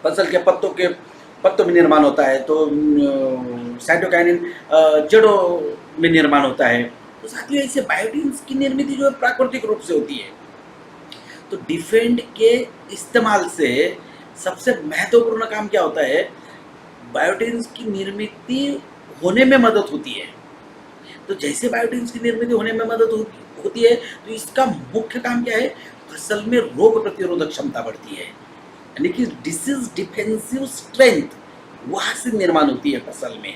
फसल के पत्तों में निर्माण होता है, तो साइटोकाइनिन जड़ों में निर्माण होता है। तो साथियों ऐसे बायोटिन्स की निर्मित जो है प्राकृतिक रूप से होती है। तो डिफेंड के इस्तेमाल से सबसे महत्वपूर्ण काम क्या होता है, बायोटिन्स की निर्मित होने में मदद होती है। तो जैसे बायोटिन्स की निर्मित होने में मदद होती है, तो इसका मुख्य काम क्या है, फसल में रोग प्रतिरोधक क्षमता बढ़ती है, यानी कि डिसीज डिफेंसिव स्ट्रेंथ वहाँ से निर्माण होती है फसल में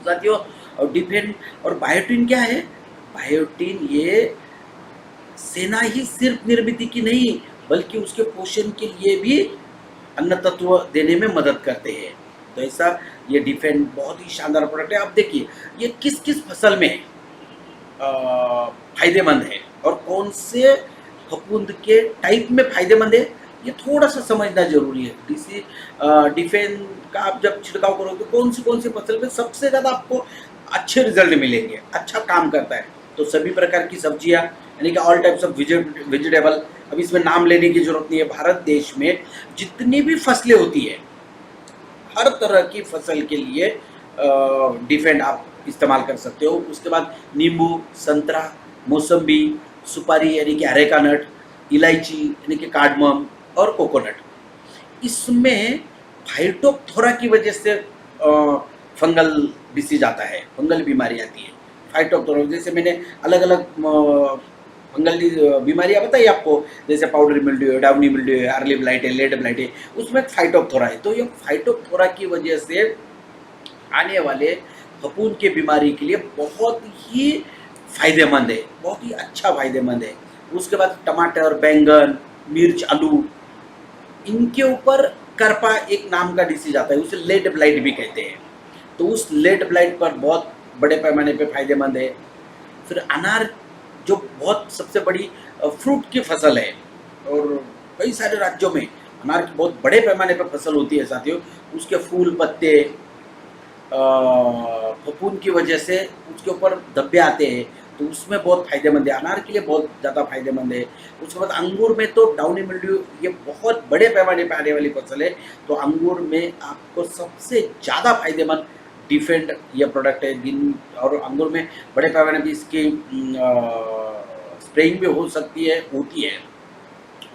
साथियों। और डिफेंड और बायोटिन क्या है, बायोटिन ये सेना ही सिर्फ निर्मित की नहीं बल्कि उसके पोषण के लिए भी अन्न तत्व देने में मदद करते हैं। तो ऐसा ये डिफेंड बहुत ही शानदार प्रोडक्ट है। आप देखिए ये किस किस फसल में फायदेमंद है और कौन से फफूंद के टाइप में फायदेमंद है, ये थोड़ा सा समझना जरूरी है। डिफेंड का आप जब छिड़काव करोगे कौन सी फसल में सबसे ज़्यादा आपको अच्छे रिजल्ट मिलेंगे, अच्छा काम करता है, तो सभी प्रकार की सब्जियां यानी कि ऑल टाइप्स ऑफ वेजिटेबल, अब इसमें नाम लेने की जरूरत नहीं है। भारत देश में जितनी भी फसलें होती है हर तरह की फसल के लिए डिफेंड आप इस्तेमाल कर सकते हो। उसके बाद नींबू, संतरा, मौसम्बी, सुपारी यानी कि अरेका नट, इलायची यानी कि कार्डमम और कोकोनट, इसमें फाइटोप्थोरा की वजह से फंगल डिसीज आता है, फंगल बीमारी आती है। फाइटोप्थोरा जैसे मैंने अलग अलग फंगल बीमारियाँ बताई आपको, जैसे पाउडरी मिल्ड्यू है, डाउनी मिल्ड्यू है, अर्ली ब्लाइट है, लेट ब्लाइट है, उसमें फाइटोप्थोरा है। तो ये फाइटोप्थोरा की वजह से आने वाले फफूंद की बीमारी के लिए बहुत ही फायदेमंद है, बहुत ही अच्छा फायदेमंद है। उसके बाद टमाटर, बैंगन, मिर्च, आलू, इनके ऊपर करपा एक नाम का डिसीज आता है, उसे लेट ब्लाइट भी कहते हैं। तो उस लेट ब्लाइट पर बहुत बड़े पैमाने पे फायदेमंद है। फिर अनार जो बहुत सबसे बड़ी फ्रूट की फसल है और कई सारे राज्यों में अनार की बहुत बड़े पैमाने पर फसल होती है साथियों, उसके फूल पत्ते फफूंद की वजह से उसके ऊपर धब्बे आते हैं, तो उसमें बहुत फायदेमंद है, अनार के लिए बहुत ज़्यादा फायदेमंद है। उसके बाद अंगूर में तो डाउनी मिल्ड्यू ये बहुत बड़े पैमाने पर आने वाली फसल है, तो अंगूर में आपको सबसे ज़्यादा फायदेमंद डिफेंड यह प्रोडक्ट है। दिन और अंगूर में बड़े पैमाने पर इसकी स्प्रेइंग भी हो सकती है, होती है,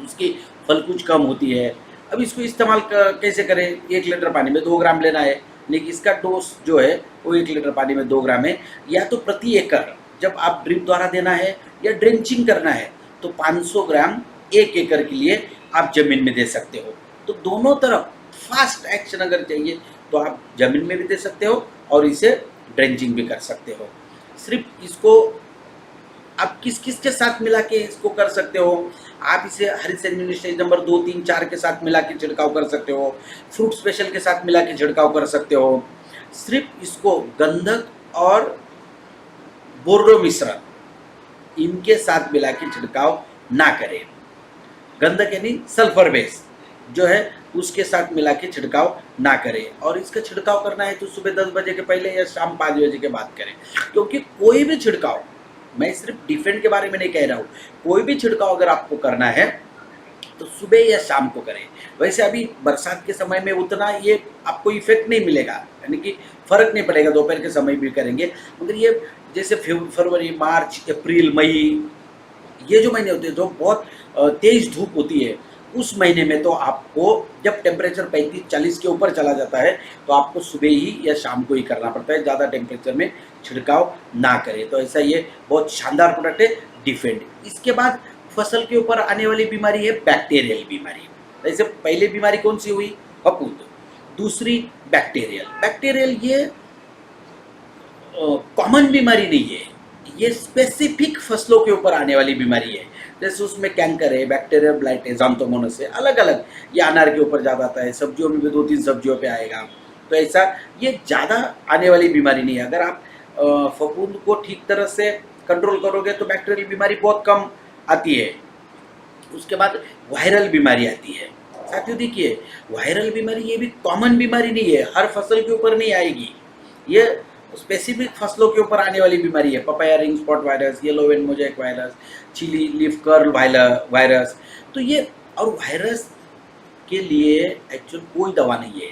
उसकी फल कुछ कम होती है। अब इसको इस्तेमाल कैसे करें, 1 लीटर पानी में 2 ग्राम लेना है, लेकिन इसका डोज जो है वो 1 लीटर पानी में 2 ग्राम है। या तो प्रति एकड़ जब आप ड्रिप द्वारा देना है या ड्रेंचिंग करना है तो 500 ग्राम 1 एकड़ के लिए आप जमीन में दे सकते हो। तो दोनों तरफ फास्ट एक्शन अगर चाहिए तो आप जमीन में भी दे सकते हो और इसे ड्रेंचिंग भी कर सकते हो। सिर्फ इसको आप किस किस के साथ मिला के इसको कर सकते हो, आप इसे हरी सैंडविच स्टेज नंबर 2, 3, 4 के साथ मिला के छिड़काव कर सकते हो, फ्रूट स्पेशल के साथ मिला के छिड़काव कर सकते हो। सिर्फ इसको गंधक और बोर्डो मिश्रण इनके साथ मिला के छिड़काव ना करें। गंधक यानी सल्फर बेस जो है उसके साथ मिला के छिड़काव ना करें, और इसका छिड़काव करना है तो सुबह 10 बजे के पहले या शाम 5 बजे के बाद करें। क्योंकि कोई भी छिड़काव, मैं सिर्फ डिफेंड के बारे में नहीं कह रहा हूँ, कोई भी छिड़काव अगर आपको करना है तो सुबह या शाम को करें। वैसे अभी बरसात के समय में उतना ये आपको इफेक्ट नहीं मिलेगा, यानी कि फर्क नहीं पड़ेगा, दोपहर के समय भी करेंगे। मगर ये जैसे फरवरी, मार्च, अप्रैल, मई, ये जो महीने होते हैं जो बहुत तेज धूप होती है, उस महीने में तो आपको जब टेम्परेचर 35-40 के ऊपर चला जाता है तो आपको सुबह ही या शाम को ही करना पड़ता है, ज़्यादा टेम्परेचर में छिड़काव ना करें। तो ऐसा ये बहुत शानदार प्रोडक्ट है डिफेंड। इसके बाद फसल के ऊपर आने वाली बीमारी है बैक्टीरियल बीमारी। जैसे पहले बीमारी कौन सी हुई, फफूंद, दूसरी बैक्टीरियल ये कॉमन बीमारी नहीं है, ये स्पेसिफिक फसलों के ऊपर आने वाली बीमारी है। जैसे उसमें कैंकर है, बैक्टीरियल ब्लाइट है, ज़ांथोमोनास है, अलग अलग। ये अनार के ऊपर ज़्यादा आता है, सब्जियों में भी 2-3 सब्जियों पे आएगा। तो ऐसा ये ज़्यादा आने वाली बीमारी नहीं है। अगर आप फफूंद को ठीक तरह से कंट्रोल करोगे तो बैक्टीरियल बीमारी बहुत कम आती है। उसके बाद वायरल बीमारी आती है। साथियों देखिए, वायरल बीमारी ये भी कॉमन बीमारी नहीं है, हर फसल के ऊपर नहीं आएगी, ये स्पेसिफिक फसलों के ऊपर आने वाली बीमारी है। Papaya ring spot virus, yellow vein mosaic virus, chili leaf curl virus. तो ये और वायरस के लिए एक्चुअल कोई दवा नहीं है।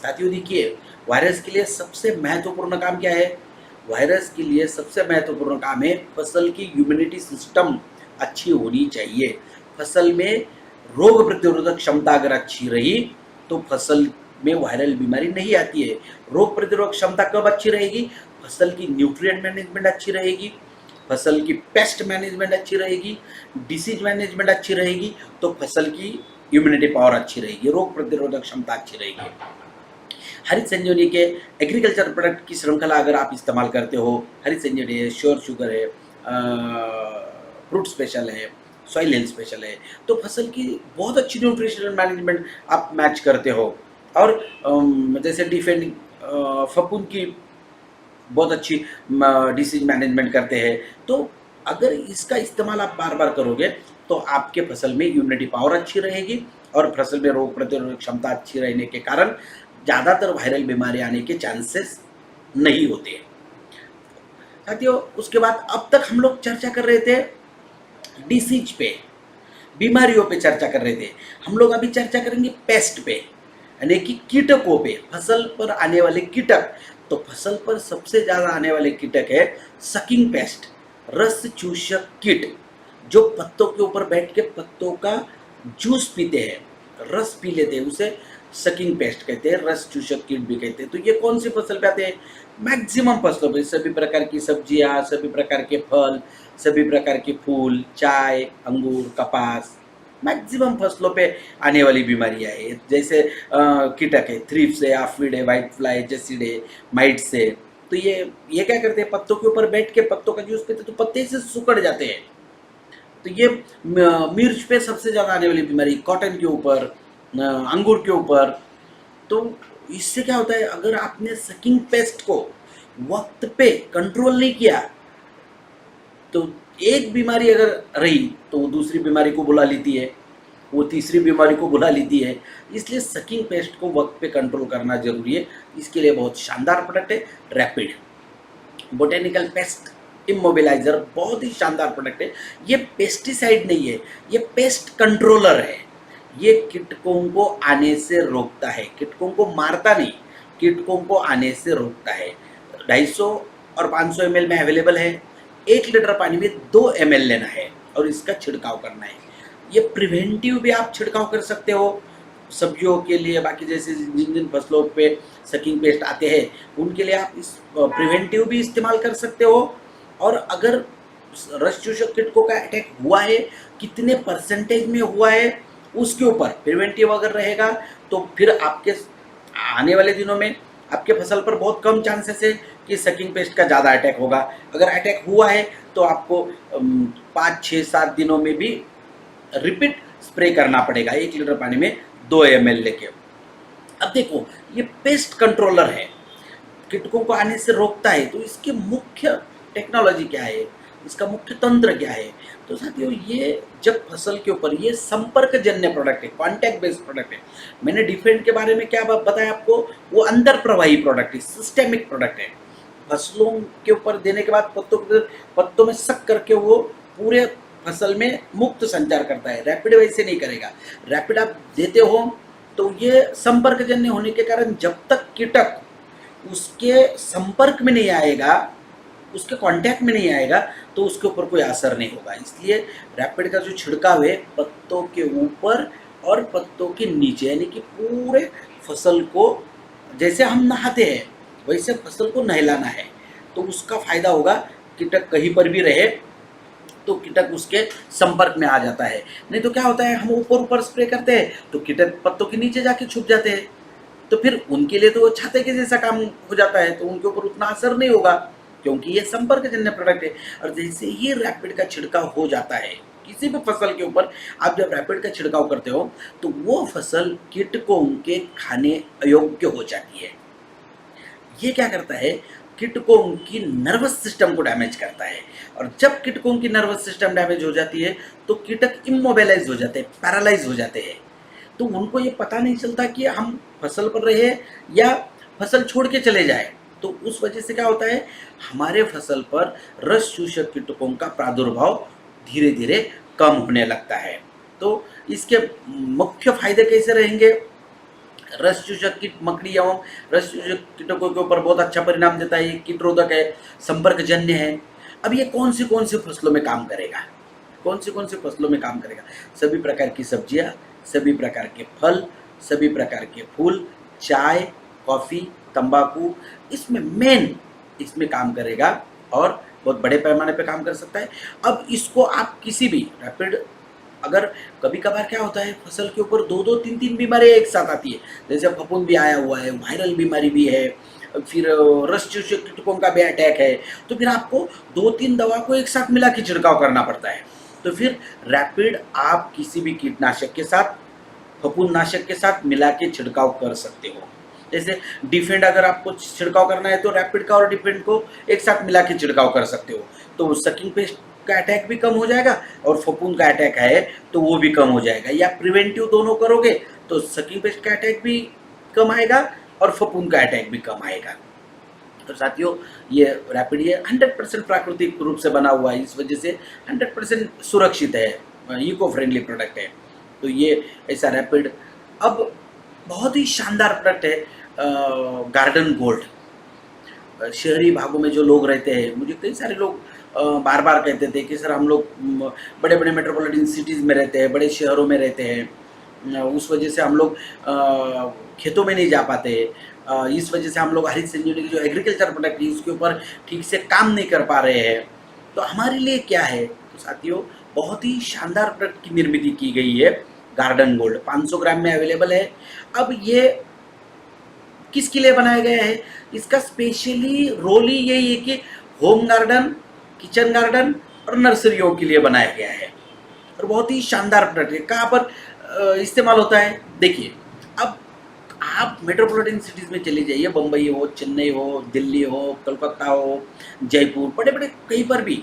साथियों देखिए, वायरस के लिए सबसे महत्वपूर्ण काम क्या है? वायरस के लिए सबसे महत्वपूर्ण काम है फसल की इम्यूनिटी सिस्टम अच्छी होनी चाहिए। फसल में रोग प्रतिरोधक क्षमता अगर अच्छी रही तो फसल में वायरल बीमारी नहीं आती है। रोग प्रतिरोधक क्षमता कब अच्छी रहेगी? फसल की न्यूट्रिएंट मैनेजमेंट अच्छी रहेगी, फसल की पेस्ट मैनेजमेंट अच्छी रहेगी, डिसीज मैनेजमेंट अच्छी रहेगी, तो फसल की इम्यूनिटी पावर अच्छी रहेगी, रोग प्रतिरोधक क्षमता अच्छी रहेगी। हरित संजीवनी के एग्रीकल्चर प्रोडक्ट की श्रृंखला अगर आप इस्तेमाल करते हो, हरित संजीवनी है, श्योर शुगर है, फ्रूट स्पेशल है, सॉइल हेल्थ स्पेशल है, तो फसल की बहुत अच्छी न्यूट्रिशनल मैनेजमेंट आप मैच करते हो। और जैसे डिफेंड फफूंद की बहुत अच्छी डिसीज मैनेजमेंट करते हैं। तो अगर इसका इस्तेमाल आप बार बार करोगे तो आपके फसल में इम्यूनिटी पावर अच्छी रहेगी और फसल में रोग प्रतिरोधक क्षमता अच्छी रहने के कारण ज़्यादातर वायरल बीमारी आने के चांसेस नहीं होते हैं। साथियों, उसके बाद अब तक हम लोग चर्चा कर रहे थे डिसीज पे, बीमारियों पे चर्चा कर रहे थे। हम लोग अभी चर्चा करेंगे पेस्ट पे, यानी कि कीटकों पे, फसल पर आने वाले कीटक। तो फसल पर सबसे ज़्यादा आने वाले कीटक है सकिंग पेस्ट, रस चूसक कीट, जो पत्तों के ऊपर बैठ के पत्तों का जूस पीते हैं, रस पी लेते हैं, उसे सकिंग पेस्ट कहते हैं, रस चूसक कीट भी कहते हैं। तो ये कौन सी फसल पे आते हैं? मैक्सिमम फसलों पे, सभी प्रकार की सब्जियां, सभी प्रकार के फल, सभी प्रकार के फूल, चाय, अंगूर, कपास, मैक्सिमम फसलों पे आने वाली बीमारियां है। जैसे कीटक है, थ्रिप्स है, एफिड है, व्हाइट फ्लाई, जेसिड है, माइट्स है। तो ये क्या करते हैं? पत्तों के ऊपर बैठ के पत्तों का जूस पीते, तो पत्ते से सुकड़ जाते हैं। तो ये मिर्च पे सबसे ज़्यादा आने वाली बीमारी, कॉटन के ऊपर, अंगूर के ऊपर। तो इससे क्या होता है? अगर आपने सकिंग पेस्ट को वक्त पे कंट्रोल नहीं किया तो एक बीमारी अगर रही तो वो दूसरी बीमारी को बुला लेती है, वो तीसरी बीमारी को बुला लेती है। इसलिए सकिंग पेस्ट को वक्त पे कंट्रोल करना जरूरी है। इसके लिए बहुत शानदार प्रोडक्ट है रैपिड बोटेनिकल पेस्ट इमोबिलाइजर, बहुत ही शानदार प्रोडक्ट है। ये पेस्टिसाइड नहीं है, ये पेस्ट कंट्रोलर है। ये कीटकों को आने से रोकता है, कीटकों को मारता नहीं, कीटकों को आने से रोकता है। 250 और 500 ml में अवेलेबल है। 1 लीटर पानी में 2 ml लेना है और इसका छिड़काव करना है। ये प्रिवेंटिव भी आप छिड़काव कर सकते हो सब्जियों के लिए। बाकी जैसे जिन जिन फसलों पे सकिंग पेस्ट आते हैं उनके लिए आप इस प्रिवेंटिव भी इस्तेमाल कर सकते हो। और अगर रस चूसक कीटकों का अटैक हुआ है, कितने परसेंटेज में हुआ है, उसके ऊपर प्रिवेंटिव अगर रहेगा तो फिर आपके आने वाले दिनों में आपके फसल पर बहुत कम चांसेस है कि सकिंग पेस्ट का ज़्यादा अटैक होगा। अगर अटैक हुआ है तो आपको 5, 6, 7 दिनों में भी रिपीट स्प्रे करना पड़ेगा, 1 लीटर पानी में 2 ml लेके। अब देखो, ये पेस्ट कंट्रोलर है, कीटकों को आने से रोकता है। तो इसकी मुख्य टेक्नोलॉजी क्या है, इसका मुख्य तंत्र क्या है? तो साथियों, ये जब फसल के ऊपर, ये संपर्क जन्य प्रोडक्ट है, कॉन्टैक्ट बेस्ड प्रोडक्ट है। मैंने डिफेंड के बारे में क्या बताया आपको? वो अंदर प्रवाही प्रोडक्ट है, सिस्टेमिक प्रोडक्ट है। फसलों के ऊपर देने के बाद पत्तों में सक करके वो पूरे फसल में मुक्त संचार करता है। रैपिड वैसे नहीं करेगा। रैपिड आप देते हो तो ये संपर्क जन्य होने के कारण जब तक कीटक उसके संपर्क में नहीं आएगा, उसके कांटेक्ट में नहीं आएगा, तो उसके ऊपर कोई असर नहीं होगा। इसलिए रैपिड का जो छिड़काव है पत्तों के ऊपर और पत्तों के नीचे, यानी कि पूरे फसल को, जैसे हम नहाते हैं वैसे फसल को नहलाना है, तो उसका फायदा होगा। कीटक कहीं पर भी रहे तो कीटक उसके संपर्क में आ जाता है। नहीं तो क्या होता है, हम ऊपर ऊपर स्प्रे करते हैं तो कीटक पत्तों के नीचे जाके छुप जाते हैं, तो फिर उनके लिए तो वो छाते के जैसा काम हो जाता है, तो उनके ऊपर उतना असर नहीं होगा क्योंकि ये संपर्क जन्य प्रोडक्ट है। और जैसे ही रैपिड का छिड़काव हो जाता है किसी भी फसल के ऊपर, आप जब रैपिड का छिड़काव करते हो तो वो फसल कीटकों के खाने अयोग्य हो जाती है। ये क्या करता है, कीटकों की नर्वस सिस्टम को डैमेज करता है। और जब कीटकों की नर्वस सिस्टम डैमेज हो जाती है तो कीटक इमोबिलाइज हो जाते हैं, पैरालाइज हो जाते हैं। तो उनको ये पता नहीं चलता कि हम फसल पर रहे या फसल छोड़ के चले जाए। तो उस वजह से क्या होता है, हमारे फसल पर रस चूसक कीटकों का प्रादुर्भाव धीरे धीरे कम होने लगता है। तो इसके मुख्य फायदे कैसे रहेंगे? रस चूसक कीट मकड़ी एवं रस चूसक कीटों के ऊपर बहुत अच्छा परिणाम देता है, ये कीटरोधक है, संपर्कजन्य है। अब ये कौन सी फसलों में काम करेगा? कौन सी फसलों में काम करेगा? सभी प्रकार की सब्जियां, सभी प्रकार के फल, सभी प्रकार के फूल, चाय, कॉफ़ी, तंबाकू, इसमें मेन इसमें काम करेगा और बहुत बड़े पैमाने पे काम कर सकता है। अब इसको आप किसी भी रैपिड, अगर कभी कभार क्या होता है फसल के ऊपर दो दो तीन तीन बीमारियां एक साथ आती है, जैसे फफूंद भी आया हुआ है, वायरल बीमारी भी है, फिर रस चूसक कीटकों का भी अटैक है, तो फिर आपको दो तीन दवा को एक साथ मिला के छिड़काव करना पड़ता है। तो फिर रैपिड आप किसी भी कीटनाशक के साथ, फफूंदनाशक के साथ मिला के छिड़काव कर सकते हो। जैसे डिफेंड अगर आपको छिड़काव करना है तो रैपिड का और डिफेंड को एक साथ मिला के छिड़काव कर सकते हो, तो सकिंग पेस्ट का अटैक भी कम हो जाएगा और फफूंद का अटैक है तो वो भी कम हो जाएगा। या प्रिवेंटिव दोनों करोगे तो सकिंग पेस्ट का अटैक भी कम आएगा और फफूंद का अटैक भी कम आएगा। तो साथियों, ये रैपिड ये 100% प्राकृतिक रूप से बना हुआ है, इस वजह से 100% सुरक्षित है, इको फ्रेंडली प्रोडक्ट है। तो ये ऐसा रैपिड। अब बहुत ही शानदार प्रोडक्ट है गार्डन गोल्ड। शहरी भागों में जो लोग रहते हैं, मुझे कई सारे लोग बार बार कहते थे कि सर हम लोग बड़े बड़े मेट्रोपॉलिटन सिटीज़ में रहते हैं, बड़े शहरों में रहते हैं, उस वजह से हम लोग खेतों में नहीं जा पाते, इस वजह से हम लोग हरित संजीवनी की जो एग्रीकल्चर प्रोडक्ट है उसके ऊपर ठीक से काम नहीं कर पा रहे हैं। तो हमारे लिए क्या है? तो साथियों, बहुत ही शानदार प्रोडक्ट की निर्मित की गई है गार्डन गोल्ड, 500 ग्राम में अवेलेबल है। अब ये किसके लिए बनाया गया है? इसका स्पेशली रोल ही यही है कि होम गार्डन, किचन गार्डन और नर्सरियों के लिए बनाया गया है और बहुत ही शानदार प्रोडक्ट है। कहाँ पर इस्तेमाल होता है? देखिए, अब आप मेट्रोपॉलिटन सिटीज़ में चले जाइए, बम्बई हो, चेन्नई हो, दिल्ली हो, कलकत्ता हो, जयपुर, बड़े बड़े कहीं पर भी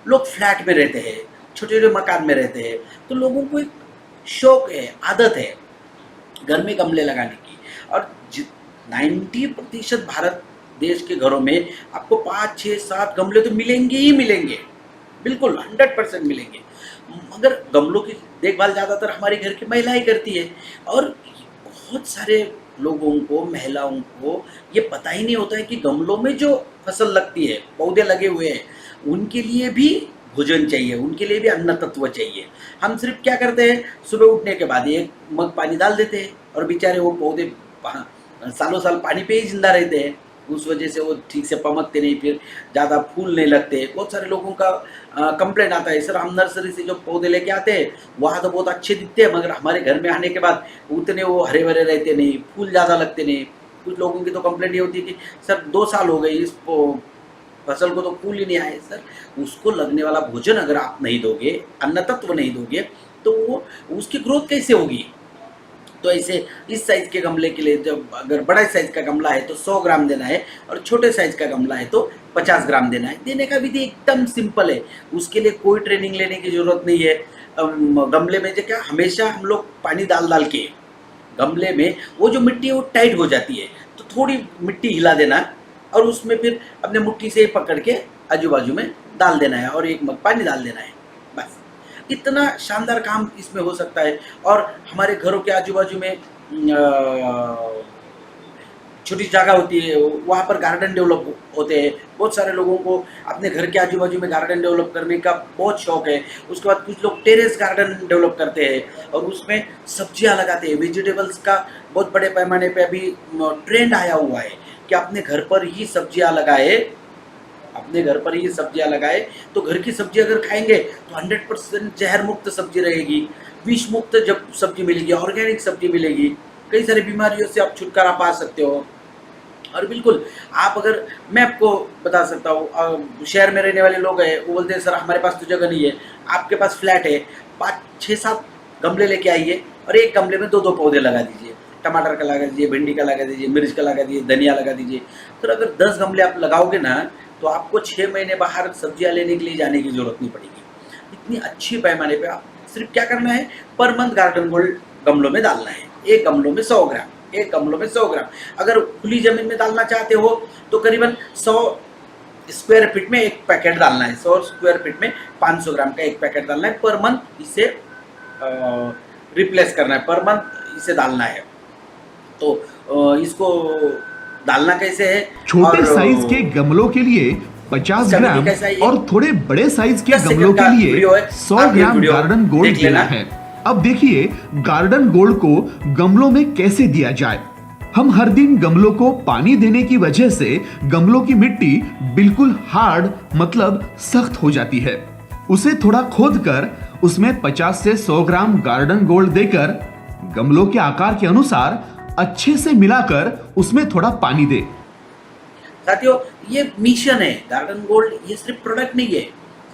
लोग फ्लैट में रहते हैं, छोटे छोटे मकान में रहते हैं, तो लोगों को एक शौक है, आदत है घर में गमले लगाने की। और 90% भारत देश के घरों में आपको 5, 6, 7 गमले तो मिलेंगे ही मिलेंगे, बिल्कुल 100% मिलेंगे। मगर गमलों की देखभाल ज़्यादातर हमारे घर की महिलाएं करती है और बहुत सारे लोगों को, महिलाओं को ये पता ही नहीं होता है कि गमलों में जो फसल लगती है, पौधे लगे हुए हैं, उनके लिए भी भोजन चाहिए, उनके लिए भी अन्न तत्व चाहिए। हम सिर्फ क्या करते हैं, सुबह उठने के बाद एक मग पानी डाल देते हैं और बेचारे वो पौधे सालों साल पानी पे ही जिंदा रहते हैं, उस वजह से वो ठीक से पमकते नहीं, फिर ज़्यादा फूल नहीं लगते। बहुत सारे लोगों का कंप्लेंट आता है, सर हम नर्सरी से जो पौधे लेके आते हैं वहाँ तो बहुत अच्छे दिखते हैं, मगर हमारे घर में आने के बाद उतने वो हरे भरे रहते नहीं, फूल ज़्यादा लगते नहीं। कुछ लोगों की तो कंप्लेंट ये होती है कि सर 2 साल हो गए इस फसल को तो फूल ही नहीं आए। सर उसको लगने वाला भोजन अगर आप नहीं दोगे, अन्न तत्व नहीं दोगे, तो वो उसकी ग्रोथ कैसे होगी? तो ऐसे इस साइज़ के गमले के लिए जब अगर बड़ा साइज़ का गमला है तो 100 ग्राम देना है और छोटे साइज़ का गमला है तो 50 ग्राम देना है। देने का विधि एकदम सिंपल है, उसके लिए कोई ट्रेनिंग लेने की ज़रूरत नहीं है। गमले में जो क्या, हमेशा हम लोग पानी डाल डाल के गमले में वो जो मिट्टी है वो टाइट हो जाती है, तो थोड़ी मिट्टी हिला देना और उसमें फिर अपने मुट्ठी से पकड़ के आजू बाजू में डाल देना है और एक मग पानी डाल देना है, बस। इतना शानदार काम इसमें हो सकता है। और हमारे घरों के आजू बाजू में छोटी जगह होती है, वहाँ पर गार्डन डेवलप होते हैं। बहुत सारे लोगों को अपने घर के आजू बाजू में गार्डन डेवलप करने का बहुत शौक है। उसके बाद कुछ लोग टेरेस गार्डन डेवलप करते हैं और उसमें सब्जियां लगाते हैं। वेजिटेबल्स का बहुत बड़े पैमाने पे अभी ट्रेंड आया हुआ है कि अपने घर पर ही सब्जियां लगाए, अपने घर पर ही सब्जियां लगाए, तो घर की सब्जी अगर खाएंगे तो 100% जहर मुक्त सब्जी रहेगी, विष मुक्त जब सब्जी मिलेगी, ऑर्गेनिक सब्जी मिलेगी, कई सारी बीमारियों से आप छुटकारा पा सकते हो। और बिल्कुल आप अगर, मैं आपको बता सकता हूँ, शहर में रहने वाले लोग हैं, वो बोलते हैं सर हमारे पास तो जगह नहीं है, आपके पास फ्लैट है, 5, 6, 7 गमले लेके आइए और एक गमले में 2-2 पौधे लगा दीजिए। टमाटर का लगा दीजिए, भिंडी का लगा दीजिए, मिर्च का लगा दीजिए, धनिया लगा दीजिए। तो अगर 10 गमले आप लगाओगे ना, तो आपको 6 महीने बाहर सब्जियां लेने के लिए जाने की जरूरत नहीं पड़ेगी। इतनी अच्छी पैमाने पे आप सिर्फ क्या करना है, पर मंथ गार्डन गोल्ड गमलों में डालना है। एक गमलों में 100 ग्राम, एक गमलों में 100 ग्राम। अगर खुली जमीन में डालना चाहते हो तो करीबन 100 स्क्वायर फीट में एक पैकेट डालना है, 100 स्क्वायर फीट में 500 ग्राम का एक पैकेट डालना है पर मंथ। इससे रिप्लेस करना है, पर मंथ इसे डालना है। तो इसको डालना कैसे है छोटे और साइज के गमलों के लिए 50 इसका विधि ग्राम कैसा है, ये और थोड़े बड़े साइज के 10 गमलों सेकंड के का लिए वीडियो है, 100 आप ये ग्राम वीडियो गार्डन गोल्ड देख देना लेना। है। अब देखिए गार्डन गोल्ड को गमलों में कैसे दिया जाए। हम हर दिन गमलों को पानी देने की वजह से गमलों की मिट्टी बिल्कुल हार्ड मतलब सख्त हो जाती है। उसे थोड़ा खोद कर उसमें 50 से 100 ग्राम गार्डन गोल्ड देकर गमलों के आकार के अनुसार अच्छे से मिलाकर उसमें थोड़ा पानी दे। साथियों, ये मिशन है गार्डन गोल्ड, ये सिर्फ प्रोडक्ट नहीं है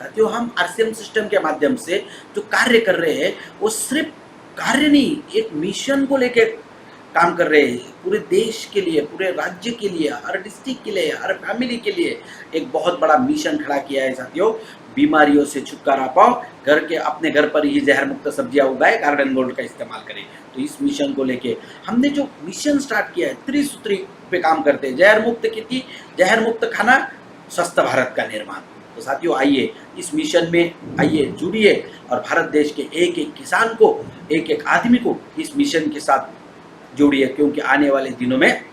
साथियों। हम आरसीएम सिस्टम के माध्यम से जो कार्य कर रहे हैं वो सिर्फ कार्य नहीं, एक मिशन को लेके काम कर रहे हैं। पूरे देश के लिए, पूरे राज्य के लिए, हर डिस्ट्रिक्ट के लिए, हर फैमिली के लिए एक बहुत बड़ा मिशन खड़ा किया है साथियों। बीमारियों से छुटकारा पाओ, घर के अपने घर पर ही जहर मुक्त सब्जियां उगाए, गार्डन गोल्ड का इस्तेमाल करें। तो इस मिशन को लेके हमने जो मिशन स्टार्ट किया है, त्रिसूत्री पे काम करते हैं। जहर मुक्त खेती, जहर मुक्त खाना, स्वस्थ भारत का निर्माण। तो साथियों आइए इस मिशन में आइए जुड़िए और भारत देश के एक एक किसान को, एक एक आदमी को इस मिशन के साथ जोड़िए, क्योंकि आने वाले दिनों में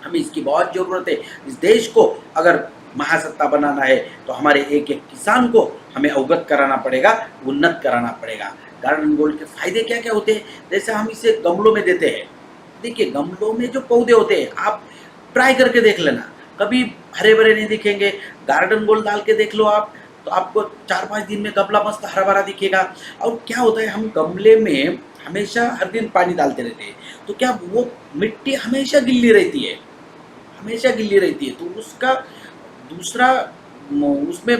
हमें इसकी बहुत ज़रूरत है। इस देश को अगर महासत्ता बनाना है तो हमारे एक एक किसान को हमें अवगत कराना पड़ेगा, उन्नत कराना पड़ेगा। गार्डन गोल्ड के फायदे क्या क्या होते हैं, जैसे हम इसे गमलों में देते हैं। देखिए गमलों में जो पौधे होते हैं आप ट्राई करके देख लेना, कभी हरे भरे नहीं दिखेंगे। गार्डन गोल्ड डाल के देख लो आप, तो आपको 4-5 दिन में गमला मस्त हरा भरा दिखेगा। और क्या होता है, हम गमले में हमेशा हर दिन पानी डालते रहते हैं, तो क्या वो मिट्टी हमेशा गिल्ली रहती है, हमेशा गिल्ली रहती है। तो उसका दूसरा उसमें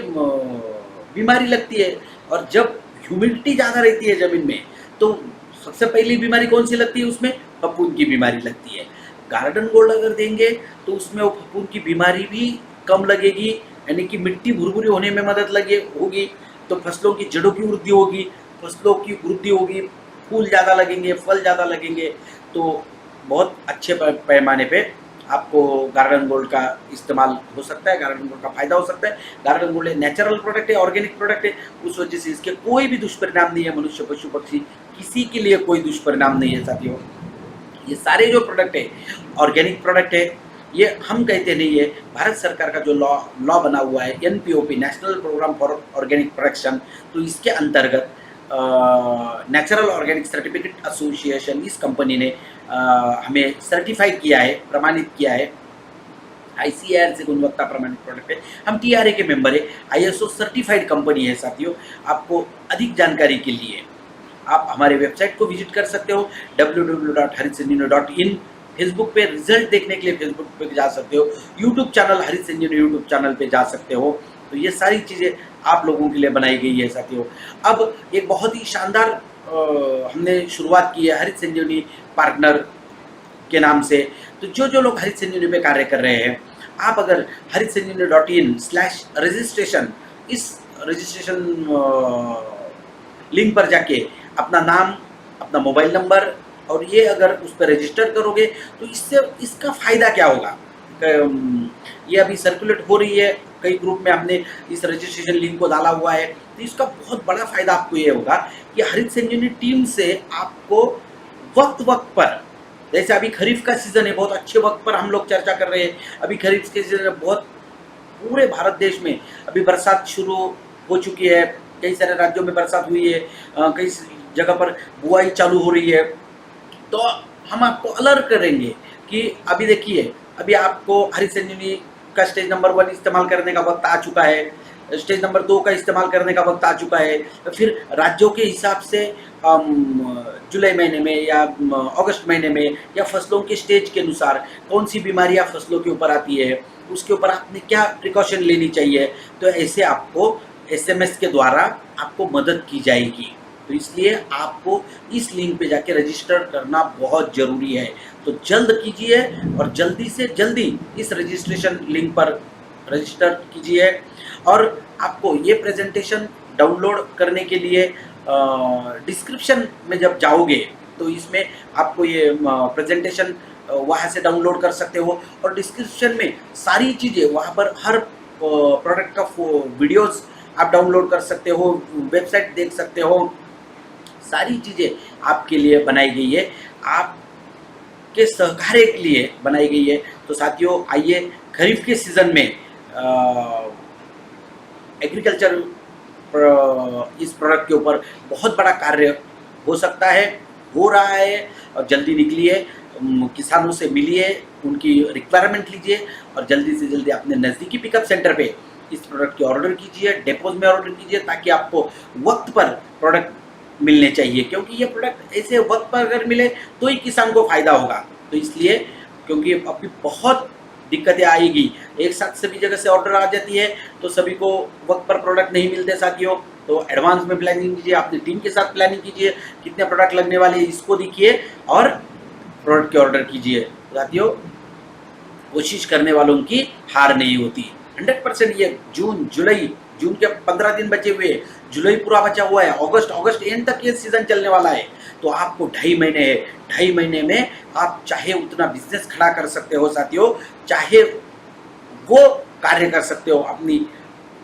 बीमारी लगती है। और जब ह्यूमिडिटी ज़्यादा रहती है ज़मीन में, तो सबसे पहली बीमारी कौन सी लगती है, उसमें फफूंद की बीमारी लगती है। गार्डन गोल्ड अगर देंगे तो उसमें वो फफूंद की बीमारी भी कम लगेगी, यानी कि मिट्टी भुरभुरी होने में मदद लगे होगी। तो फसलों की जड़ों की वृद्धि होगी, फसलों की वृद्धि होगी, फूल ज़्यादा लगेंगे, फल ज़्यादा लगेंगे। तो बहुत अच्छे पैमाने पे आपको गार्डन गोल्ड का इस्तेमाल हो सकता है, गार्डन गोल्ड का फायदा हो सकता है। गार्डन गोल्ड एक नेचुरल प्रोडक्ट है, ऑर्गेनिक प्रोडक्ट है, उस वजह से इसके कोई भी दुष्परिणाम नहीं है। मनुष्य, पशु, पक्षी किसी के लिए कोई दुष्परिणाम नहीं है साथियों। ये सारे जो प्रोडक्ट है ऑर्गेनिक प्रोडक्ट है, ये हम कहते नहीं है, भारत सरकार का जो लॉ बना हुआ है NPOP, national programme for organic production, तो इसके अंतर्गत नेचुरल ऑर्गेनिक सर्टिफिकेट एसोसिएशन, इस कंपनी ने हमें सर्टिफाइड किया है, प्रमाणित किया है। आईसीएआर से गुणवत्ता प्रमाणित प्रोडक्ट है। हम टीआरए के मेंबर है, आईएसओ सर्टिफाइड कंपनी है साथियों। आपको अधिक जानकारी के लिए आप हमारे वेबसाइट को विजिट कर सकते हो www.haritsanjani.in। फेसबुक पे रिजल्ट देखने के लिए फेसबुक पे जा सकते हो, यूट्यूब चैनल हरित संजीवनी यूट्यूब चैनल पे जा सकते हो। तो ये सारी चीज़ें आप लोगों के लिए बनाई गई है साथियों। अब एक बहुत ही शानदार हमने शुरुआत की है हरित संजीवनी पार्टनर के नाम से। तो जो जो लोग हरित संजीवनी पे कार्य कर रहे हैं, आप अगर haritsanjeevani.in/registration, इस रजिस्ट्रेशन लिंक पर जाके अपना नाम, अपना मोबाइल नंबर और ये अगर उस पर रजिस्टर करोगे तो इससे इसका फ़ायदा क्या होगा, ये अभी सर्कुलेट हो रही है कई ग्रुप में, हमने इस रजिस्ट्रेशन लिंक को डाला हुआ है। तो इसका बहुत बड़ा फ़ायदा आपको ये होगा कि हरित संजीवनी टीम से आपको वक्त वक्त पर, जैसे अभी खरीफ का सीज़न है, बहुत अच्छे वक्त पर हम लोग चर्चा कर रहे हैं। अभी खरीफ के सीज़न में बहुत पूरे भारत देश में अभी बरसात शुरू हो चुकी है, कई सारे राज्यों में बरसात हुई है, कई जगह पर बुआई चालू हो रही है। तो हम आपको अलर्ट करेंगे कि अभी देखिए, अभी आपको हरित संजीवनी का स्टेज नंबर 1 इस्तेमाल करने का वक्त आ चुका है, स्टेज नंबर 2 का इस्तेमाल करने का वक्त आ चुका है। फिर राज्यों के हिसाब से जुलाई महीने में या अगस्त महीने में या फसलों के स्टेज के अनुसार कौन सी बीमारियां फसलों के ऊपर आती है, उसके ऊपर आपने क्या प्रिकॉशन लेनी चाहिए, तो ऐसे आपको एसएमएस के द्वारा आपको मदद की जाएगी। तो इसलिए आपको इस लिंक पे जाके रजिस्टर करना बहुत ज़रूरी है। तो जल्द कीजिए और जल्दी से जल्दी इस रजिस्ट्रेशन लिंक पर रजिस्टर कीजिए। और आपको ये प्रेजेंटेशन डाउनलोड करने के लिए डिस्क्रिप्शन में जब जाओगे तो इसमें आपको ये प्रेजेंटेशन वहाँ से डाउनलोड कर सकते हो। और डिस्क्रिप्शन में सारी चीज़ें, वहाँ पर हर प्रोडक्ट का वीडियोस आप डाउनलोड कर सकते हो, वेबसाइट देख सकते हो, सारी चीज़ें आपके लिए बनाई गई है, आपके सहकार्य के लिए बनाई गई है। तो साथियों, आइए खरीफ के सीज़न में एग्रीकल्चर इस प्रोडक्ट के ऊपर बहुत बड़ा कार्य हो सकता है, हो रहा है और जल्दी निकलिए, किसानों से मिलिए, उनकी रिक्वायरमेंट लीजिए और जल्दी से जल्दी अपने नज़दीकी पिकअप सेंटर पे इस प्रोडक्ट की ऑर्डर कीजिए, डेपोज में ऑर्डर कीजिए, ताकि आपको वक्त पर प्रोडक्ट मिलने चाहिए, क्योंकि ये प्रोडक्ट ऐसे वक्त पर अगर मिले तो ही किसान को फ़ायदा होगा। तो इसलिए, क्योंकि अभी बहुत दिक्कतें आएगी, एक साथ सभी जगह से ऑर्डर आ जाती है तो सभी को वक्त पर प्रोडक्ट नहीं मिलते साथियों। तो एडवांस में प्लानिंग कीजिए, अपनी टीम के साथ प्लानिंग कीजिए, कितने प्रोडक्ट लगने वाले हैं इसको देखिए और प्रोडक्ट के ऑर्डर कीजिए। साथियों, कोशिश करने वालों की हार नहीं होती। 100% ये जून के 15 दिन बचे हुए, जुलाई पूरा बचा हुआ है, अगस्त एंड तक ये सीज़न चलने वाला है। तो आपको 2.5 महीने है, 2.5 महीने में आप चाहे उतना बिजनेस खड़ा कर सकते हो साथियों, चाहे वो कार्य कर सकते हो, अपनी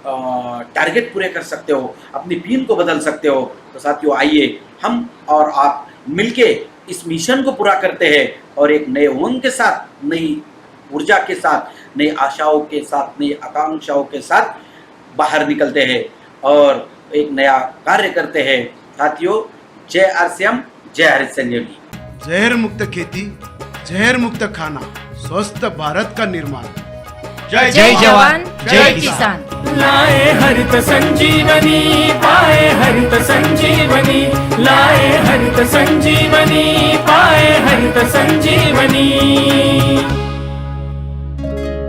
टारगेट पूरे कर सकते हो, अपनी टीम को बदल सकते हो। तो साथियों, आइए हम और आप मिलके इस मिशन को पूरा करते हैं और एक नए उमंग के साथ, नई ऊर्जा के साथ, नई आशाओं के साथ, नई आकांक्षाओं के साथ बाहर निकलते हैं और एक नया कार्य करते हैं। साथियों, जय आरसीएम, जय हरित संजीवनी। जहर मुक्त खेती, जहर मुक्त खाना, स्वस्थ भारत का निर्माण। जय जवान, जय किसान। लाए हरित संजीवनी, पाए हरित संजीवनी, लाए हरित संजीवनी, पाए हरित संजीवनी।